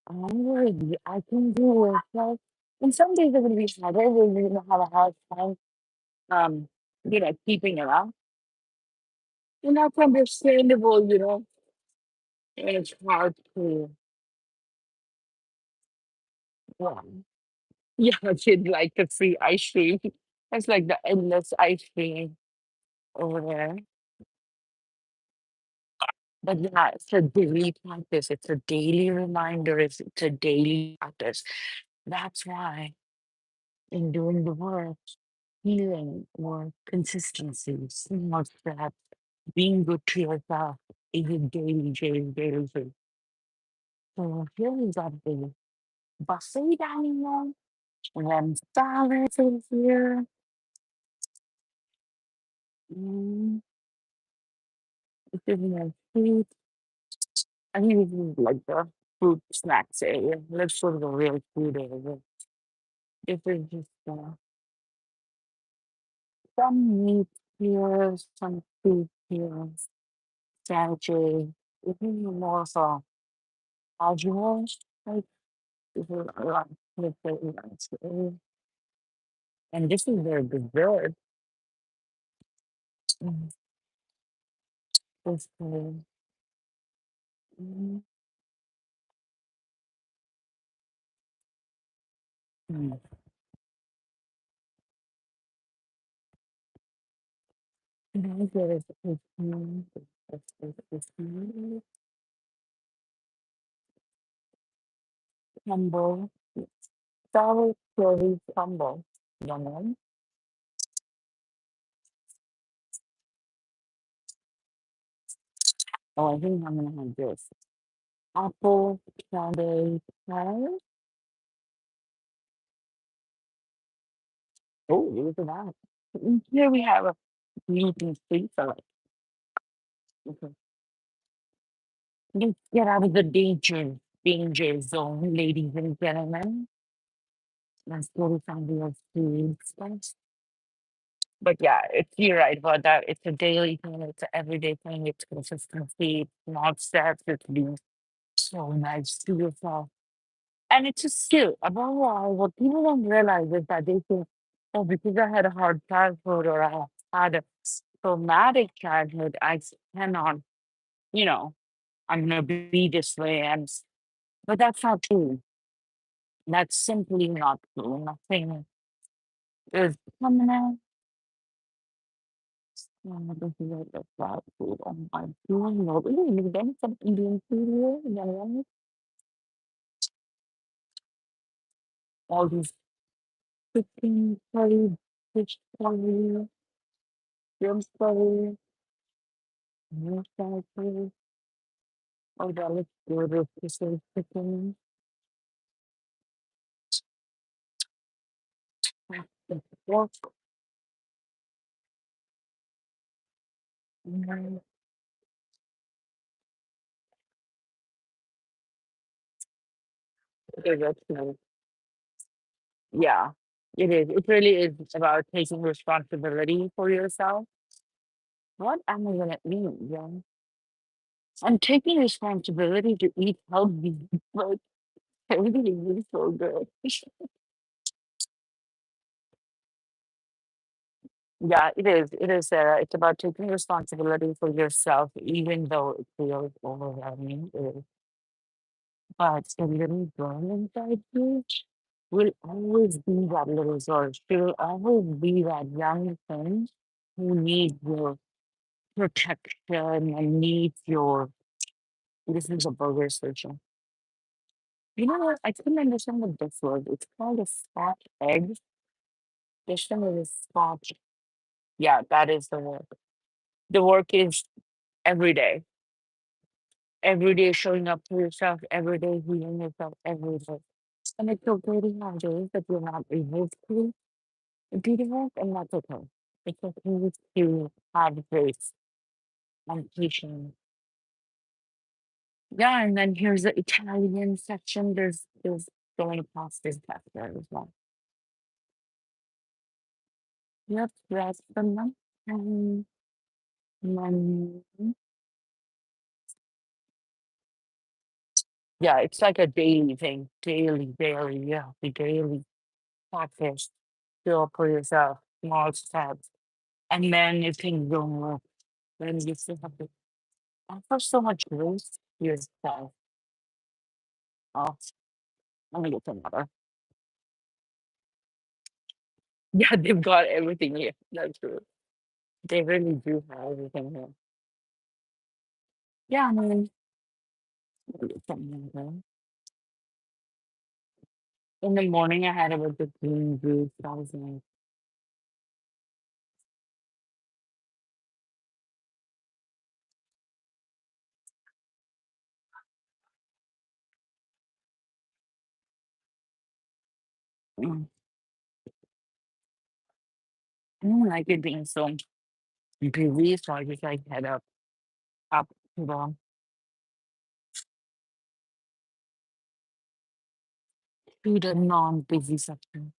I'm worthy, I can do it. Right? And some days are gonna be harder where you're gonna have a hard time um, keeping it up. And that's understandable. And it's hard to, yeah. Yeah, I did like the free ice cream. That's like the endless ice cream over there. But yeah, it's a daily practice. It's a daily reminder. It's a daily practice. That's why in doing the work, healing or consistency, small steps, being good to yourself is a daily, daily, daily thing. So here we got the buffet dining room, and then salads in here. Mm, this is my food. I think this is like the food snacks area. Let's go to the real food area. This is just some meat here, some food here, sandwiches. This is more of a casual, like, this is a lot of food. And this is their dessert. Mm, this is, mm, Mm. Can I get a humble, sour cherry humble? Yummy. Oh, I think I'm gonna have this. Apple candy pie. Oh, look at that. Here we have a gluten-free salad. Okay. Let's get out of the danger zone, ladies and gentlemen. Let's go to some real food stuff. But yeah, you're right about that. It's a daily thing, it's an everyday thing, it's consistency, it's not steps, it's being so nice to yourself. And it's a skill. Above all, what people don't realize is that they think, oh, because I had a hard childhood or I had a traumatic childhood, cannot, you know, I'm gonna be this way. But that's not true. That's simply not true. Nothing is permanent. This is like a fried food. Oh my God. Ooh, then some Indian food here. You know, all these chicken curry, fish curry, shrimp curry, meat curry. Oh, that looks good. This is chicken. The pork. Mm, okay, that's nice. Yeah, it is. It really is about taking responsibility for yourself. What am I gonna eat? Yeah. I'm taking responsibility to eat healthy, but everything is so good. Yeah, it is. It is, Sarah. It's about taking responsibility for yourself, even though it feels overwhelming. It is. But the little girl inside you will always be that little girl. She will always be that young thing who needs your protection and needs your. This is a burger station. You know what? I couldn't understand what this was. It's called a scotch egg. This one is a scotch. Yeah, that is the work. The work is every day. Every day showing up for yourself, every day healing yourself, every day. And it's okay to have days that you're not able to do the work, and that's okay. It's okay to have grace and patience. Yeah, and then here's the Italian section. There's going past this back there as well. Yep, that's the month. Um, yeah, it's like a daily thing. Daily, yeah, the daily practice. Feel for yourself, small steps. And then if things don't work, then you still have to offer so much grace to yourself. Oh, let me get some water. Yeah, they've got everything here. That's true. They really do have everything here. Yeah, I mean, let me get some water. In the morning, I had about the green juice. That was nice. Mm. I don't like it being so busy, so I just like head up to the non-busy section.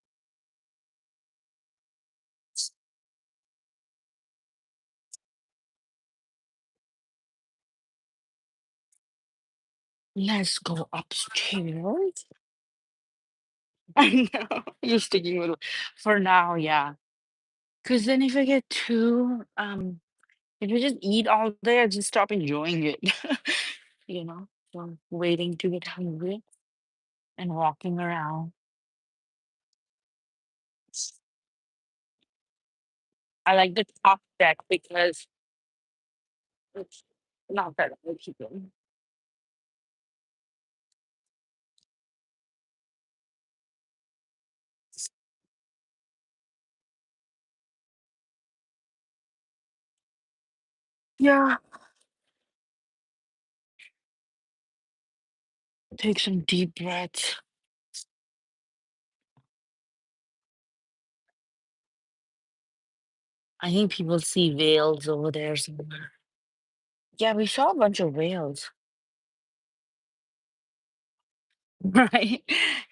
Let's go upstairs. I know. You're sticking with it for now, yeah. Because then if I get too, if I just eat all day, I just stop enjoying it. You know, so waiting to get hungry and walking around. I like the top deck because it's not that many people. Yeah. Take some deep breaths. I think people see whales over there somewhere. Yeah, we saw a bunch of whales. Right?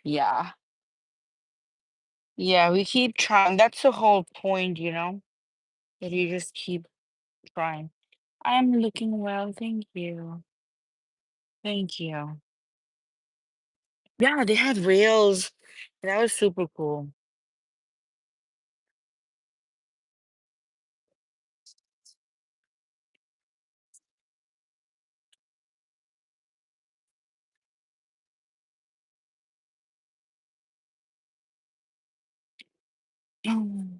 Yeah. Yeah, we keep trying. That's the whole point, that you just keep trying. I'm looking well, thank you. Thank you. Yeah, they had whales. That was super cool. Mm.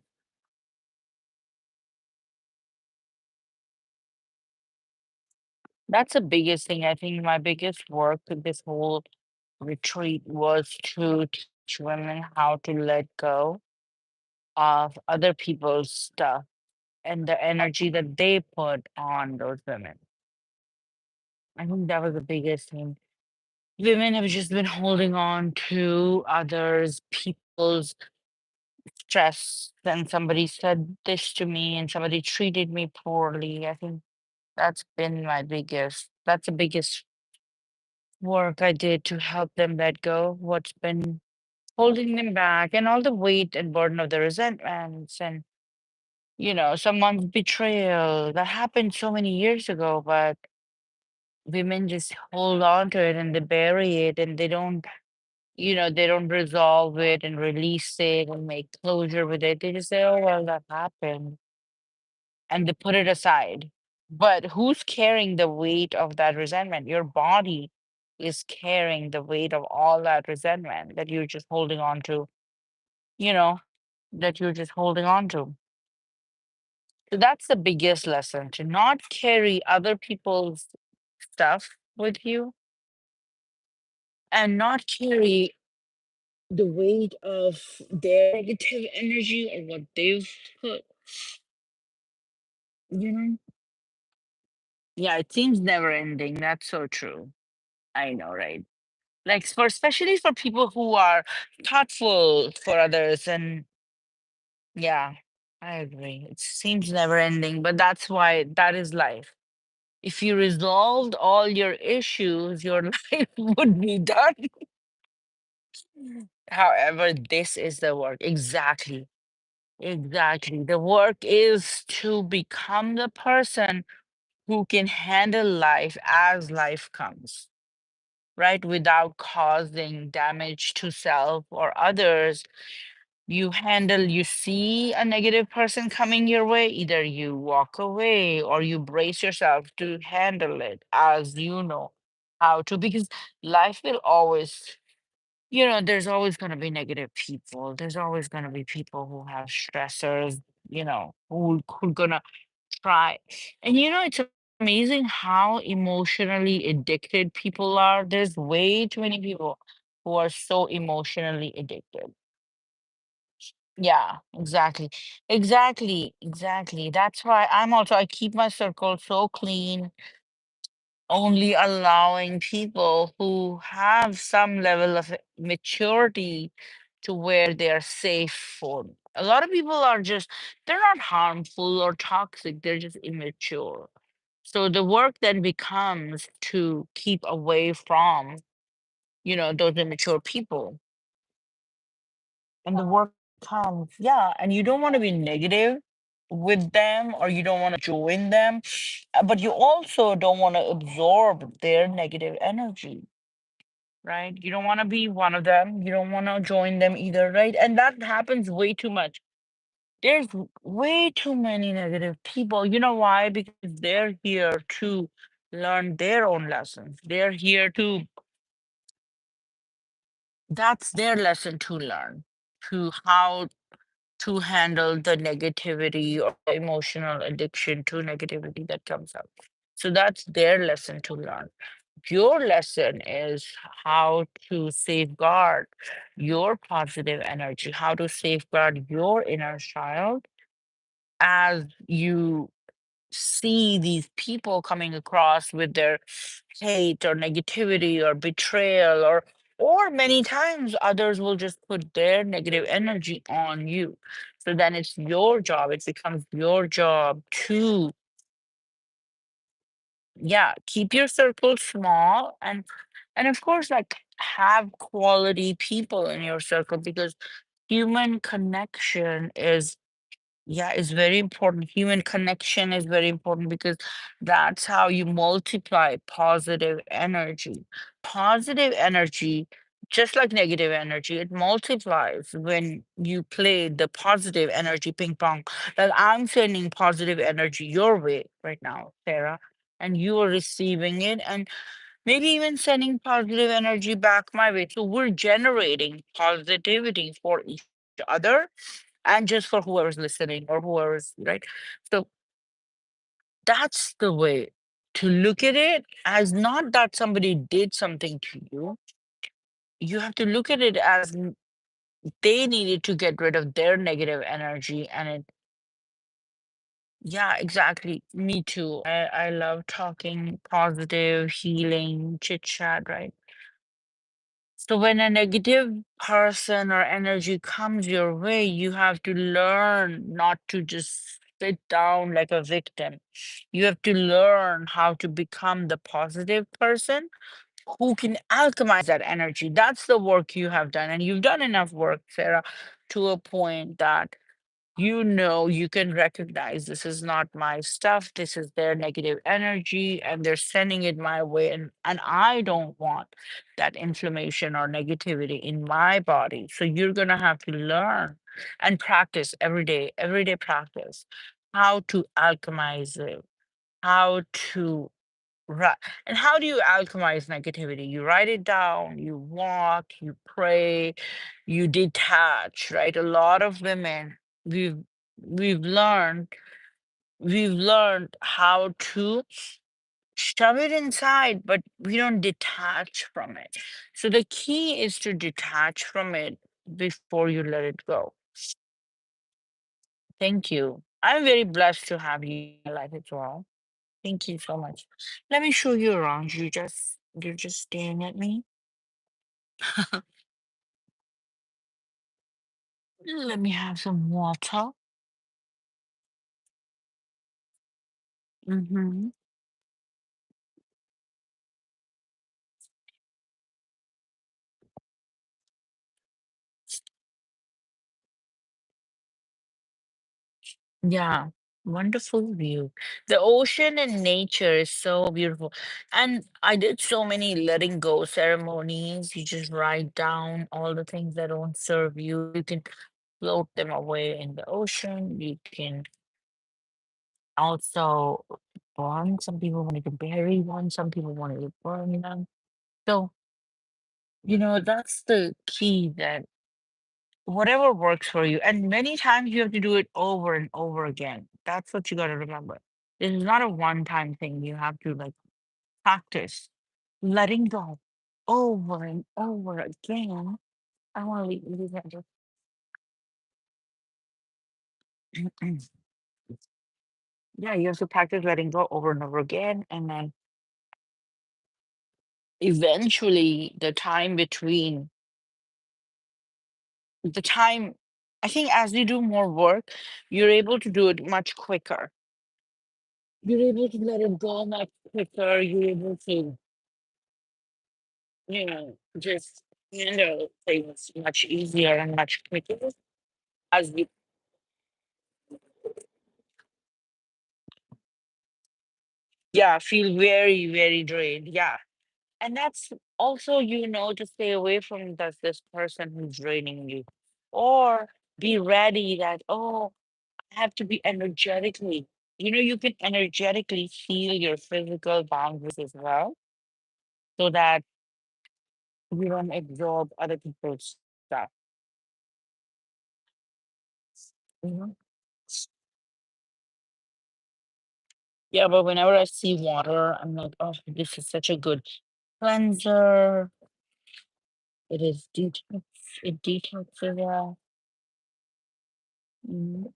That's the biggest thing. I think my biggest work with this whole retreat was to teach women how to let go of other people's stuff and the energy that they put on those women. I think that was the biggest thing. Women have just been holding on to others, people's stress. Then somebody said this to me and somebody treated me poorly. I think that's the biggest work I did to help them let go what's been holding them back and all the weight and burden of the resentments and, someone's betrayal that happened so many years ago, but women just hold on to it and they bury it and they don't resolve it and release it and make closure with it. They just say, oh, well, that happened. And they put it aside. But who's carrying the weight of that resentment? Your body is carrying the weight of all that resentment that you're just holding on to, you know, that you're just holding on to. So that's the biggest lesson, to not carry other people's stuff with you and not carry the weight of their negative energy or what they've put, you know? Yeah, it seems never ending. That's so true. I know, right? Like for especially for people who are thoughtful for others and yeah, I agree. It seems never ending, but that's why that is life. If you resolved all your issues, your life would be done. However, this is the work. Exactly. Exactly. The work is to become the person who can handle life as life comes, right? Without causing damage to self or others. You see a negative person coming your way, either you walk away or you brace yourself to handle it as you know how to, because life will always, there's always going to be negative people. There's always going to be people who have stressors, who gonna try. And it's amazing how emotionally addicted people are. There's way too many people who are so emotionally addicted. Yeah, exactly. Exactly. Exactly. That's why I keep my circle so clean, only allowing people who have some level of maturity to where they are safe for. A lot of people they're not harmful or toxic, they're just immature. So the work then becomes to keep away from, those immature people. And the work comes, yeah, and you don't want to be negative with them or you don't want to join them, but you also don't want to absorb their negative energy, right? You don't want to be one of them. You don't want to join them either, right? And that happens way too much. There's way too many negative people. You know why? Because they're here to learn their own lessons. They're here to, that's their lesson to learn, to how to handle the negativity or the emotional addiction to negativity that comes up. So that's their lesson to learn. Your lesson is how to safeguard your positive energy, how to safeguard your inner child as you see these people coming across with their hate or negativity or betrayal, or many times others will just put their negative energy on you. So then it's your job, it becomes your job to, yeah, keep your circle small, and of course, like, have quality people in your circle, because human connection is, yeah, it's very important. Human connection is very important because that's how you multiply positive energy. Positive energy, just like negative energy, it multiplies when you play the positive energy ping pong. Like, I'm sending positive energy your way right now, Sarah, and you are receiving it, and maybe even sending positive energy back my way. So we're generating positivity for each other and just for whoever's listening or whoever's right. So that's the way to look at it, as not that somebody did something to you. You have to look at it as they needed to get rid of their negative energy, and it, yeah, exactly. Me too. I love talking positive, healing, chit chat, right? So when a negative person or energy comes your way, you have to learn not to just sit down like a victim. You have to learn how to become the positive person who can alchemize that energy. That's the work you have done. And you've done enough work, Sarah, to a point that you know you can recognize this is not my stuff, this is their negative energy, and they're sending it my way, and I don't want that inflammation or negativity in my body. So you're going to have to learn and practice every day practice how to alchemize it, how to, right. And how do you alchemize negativity? You write it down, you walk, you pray, you detach, right? A lot of women, we've we've learned we've learned how to shove it inside, but we don't detach from it. So the key is to detach from it before you let it go. Thank you. I'm very blessed to have you in my life as well. Thank you so much. Let me show you around. You're just staring at me. Let me have some water. Hmm. Yeah, wonderful view. The ocean and nature is so beautiful. And I did so many letting go ceremonies. You just write down all the things that don't serve you. You can float them away in the ocean. You can also burn. Some people wanted to bury one, some people wanted to burn them. So, that's the key, that whatever works for you. And many times you have to do it over and over again. That's what you got to remember. This is not a one time thing. You have to, like, practice letting go over and over again. I want to leave that just. Yeah, you have to practice letting go over and over again. And then eventually, the time, I think as you do more work, you're able to do it much quicker. You're able to let it go much quicker. You're able to, just handle things much easier and much quicker as you, yeah, feel very, very drained. Yeah. And that's also, to stay away from this person who's draining you. Or be ready that, oh, I have to be energetically, you can energetically feel your physical boundaries as well, so that you don't absorb other people's stuff. Mhm. Yeah, but whenever I see water, I'm like, oh, this is such a good cleanser. It is detox. It detoxes us. Mhm.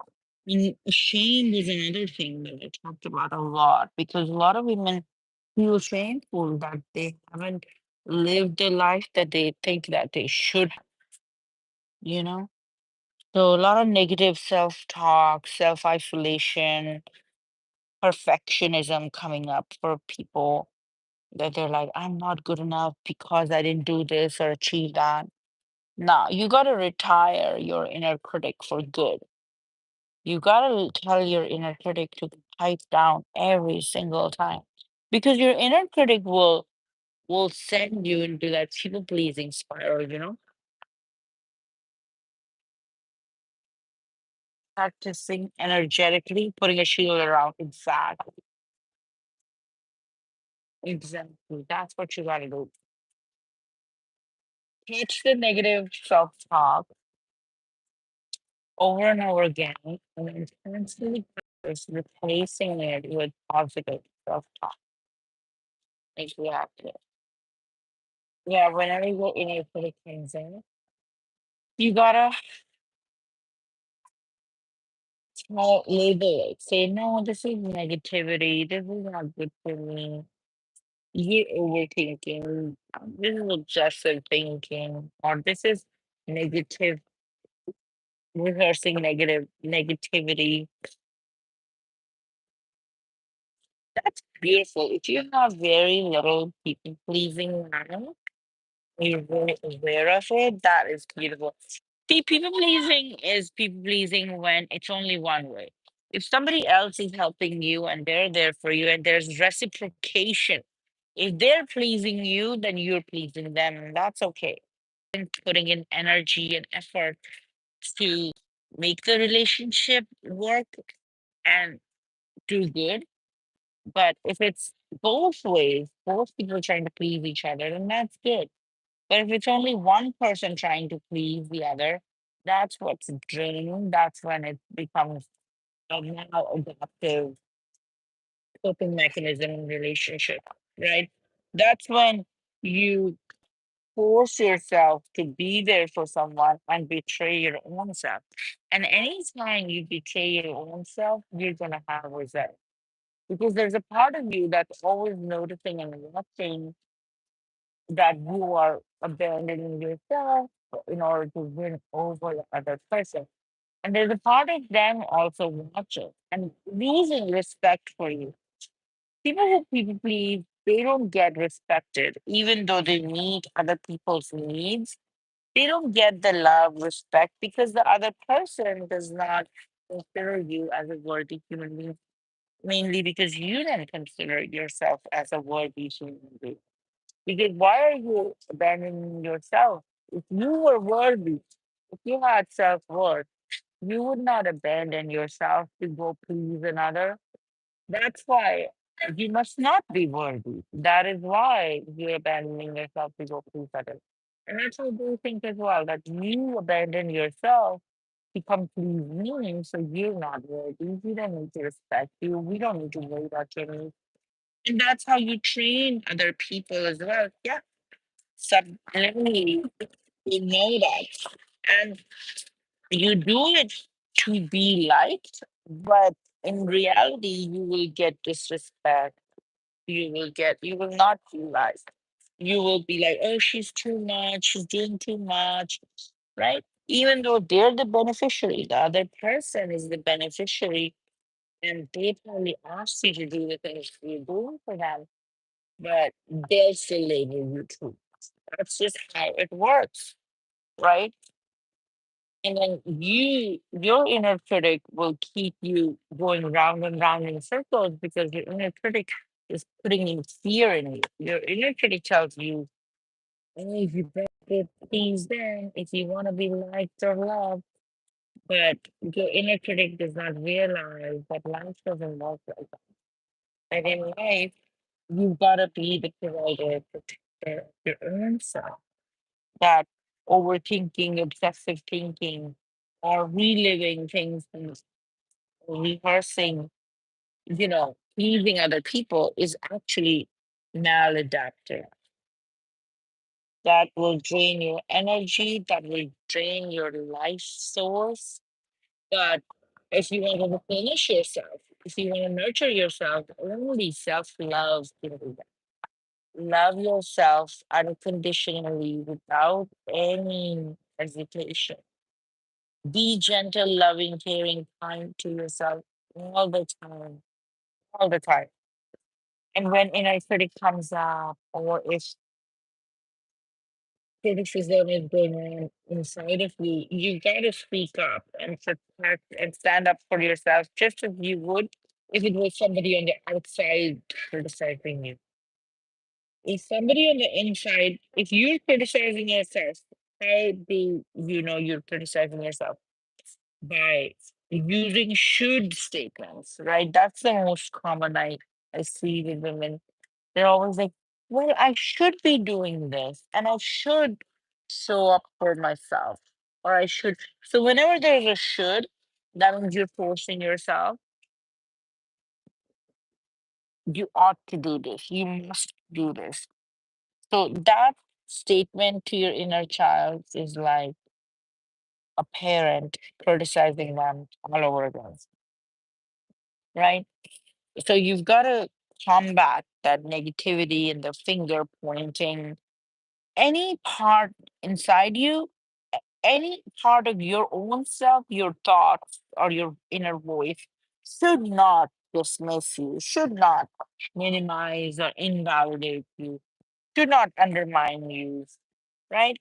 Shame is another thing that I talked about a lot because a lot of women feel shameful that they haven't lived the life that they think that they should, you know? So a lot of negative self-talk, self-isolation, perfectionism coming up for people that they're like, I'm not good enough because I didn't do this or achieve that. Nah, you got to retire your inner critic for good. You got to tell your inner critic to pipe down every single time because your inner critic will send you into that people pleasing spiral, practicing energetically, putting a shield around. Exactly. Exactly. That's what you got to do. Catch the negative self-talk over and over again, and then constantly practice replacing it with positive self-talk. Exactly. Yeah, whenever your inner critic comes in, you gotta label it. Say, no, this is negativity. This is not good for me. You're overthinking. This is obsessive thinking. Or this is negative, rehearsing negativity. That's beautiful. If you have very little people pleasing now, you're very aware of it, that is beautiful. See, people pleasing is people pleasing when it's only one way. If somebody else is helping you and they're there for you and there's reciprocation, if they're pleasing you, then you're pleasing them, and that's okay. And putting in energy and effort to make the relationship work and do good. But if it's both ways, both people trying to please each other, then that's good. But if it's only one person trying to please the other, that's what's draining. That's when it becomes a maladaptive coping mechanism in relationship, right? That's when you force yourself to be there for someone and betray your own self. And anytime you betray your own self, you're gonna have resentment because there's a part of you that's always noticing and watching that you are abandoning yourself in order to win over the other person. And there's a part of them also watching and losing respect for you. People who people please, they don't get respected, even though they meet other people's needs. They don't get the love, respect because the other person does not consider you as a worthy human being, mainly because you didn't consider yourself as a worthy human being. Because why are you abandoning yourself? If you were worthy, if you had self worth, you would not abandon yourself to go please another. That's why you must not be worthy. That is why you're abandoning yourself to go please others. And that's what they think as well, that you abandon yourself to come please me, so you're not worthy. We don't need to respect you. We don't need to worry about your needs. And that's how you train other people as well. Yeah, subliminally, you know that. And you do it to be liked, but in reality, you will get disrespect. You will not be liked. You will be like, oh, she's too much, she's doing too much, right? Even though they're the beneficiary, the other person is the beneficiary, and they probably asked you to do the things you're doing for them, but they'll still label you too. That's just how it works, right? And then your inner critic will keep you going round and round in circles because your inner critic is putting in fear in you. Your inner critic tells you, "Oh, if you better please them, if you want to be liked or loved." But your inner critic does not realize that life doesn't work like that. And in life, you've got to be the provider, protector of your own self. That overthinking, obsessive thinking, or reliving things and rehearsing, pleasing other people is actually maladaptive. That will drain your energy, that will drain your life source. But if you want to replenish yourself, if you want to nurture yourself, only self love can do that. Love yourself unconditionally without any hesitation. Be gentle, loving, caring, kind to yourself all the time, all the time. And when inner critic comes up, or if criticism is going on inside of you, you gotta speak up and protect and stand up for yourself just as you would if it was somebody on the outside criticizing you. If somebody on the inside, if you're criticizing yourself, how do you know you're criticizing yourself? By using should statements, right? That's the most common I see with women. They're always like, well, I should be doing this and I should show up for myself, or I should. So, whenever there's a should, that means you're forcing yourself. You ought to do this. You must do this. So, that statement to your inner child is like a parent criticizing them all over again, right? So, you've got to combat that negativity and the finger pointing. Any part inside you, any part of your own self, your thoughts or your inner voice should not dismiss you, should not minimize or invalidate you, should not undermine you, right?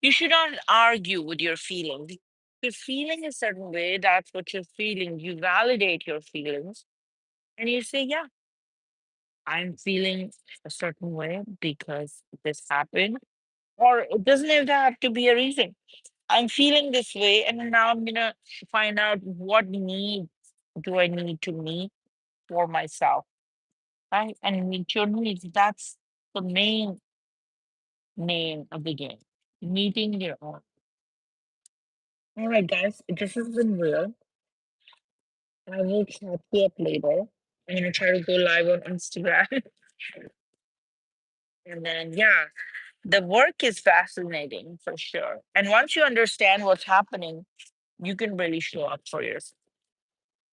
You should not argue with your feelings. If you're feeling a certain way, that's what you're feeling. You validate your feelings and you say, yeah, I'm feeling a certain way because this happened. Or it doesn't even have to be a reason. I'm feeling this way, and now I'm gonna find out what needs do I need to meet for myself, right? And meet your needs. That's the main name of the game. Meeting your own. All right, guys, this has been real. I will chat you up later. I'm gonna try to go live on Instagram. And then yeah, the work is fascinating for sure. And once you understand what's happening, you can really show up for yourself.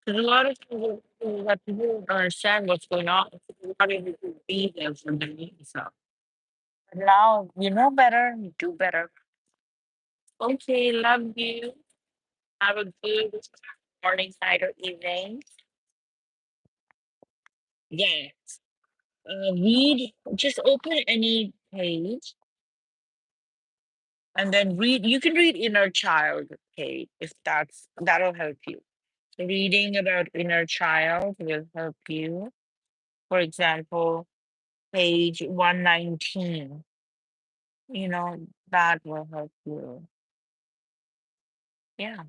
There's a lot of people that people don't understand what's going on. A lot of people be there for them. So now you know better, you do better. Okay, love you. Have a good morning, night, or evening. Yeah. Read, just open any page and then read. You can read inner child page if that'll help you. Reading about inner child will help you. For example, page 119. That will help you. Yeah,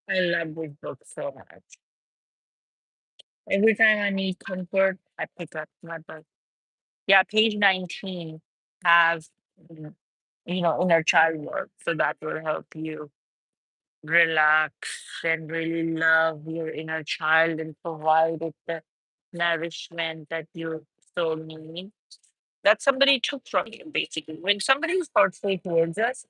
I love this book so much. Every time I need comfort, I pick up my book. Yeah, page 19 has, mm, inner child work. So that will help you relax and really love your inner child and provide it the nourishment that your soul needs. That somebody took from you, basically. When somebody is thoughtful towards us,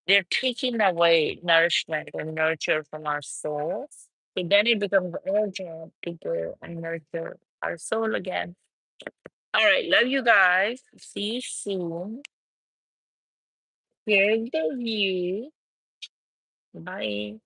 they're taking away nourishment and nurture from our souls. So then it becomes our job to go and nurture our soul again. All right, love you guys. See you soon. Here's the view. Bye.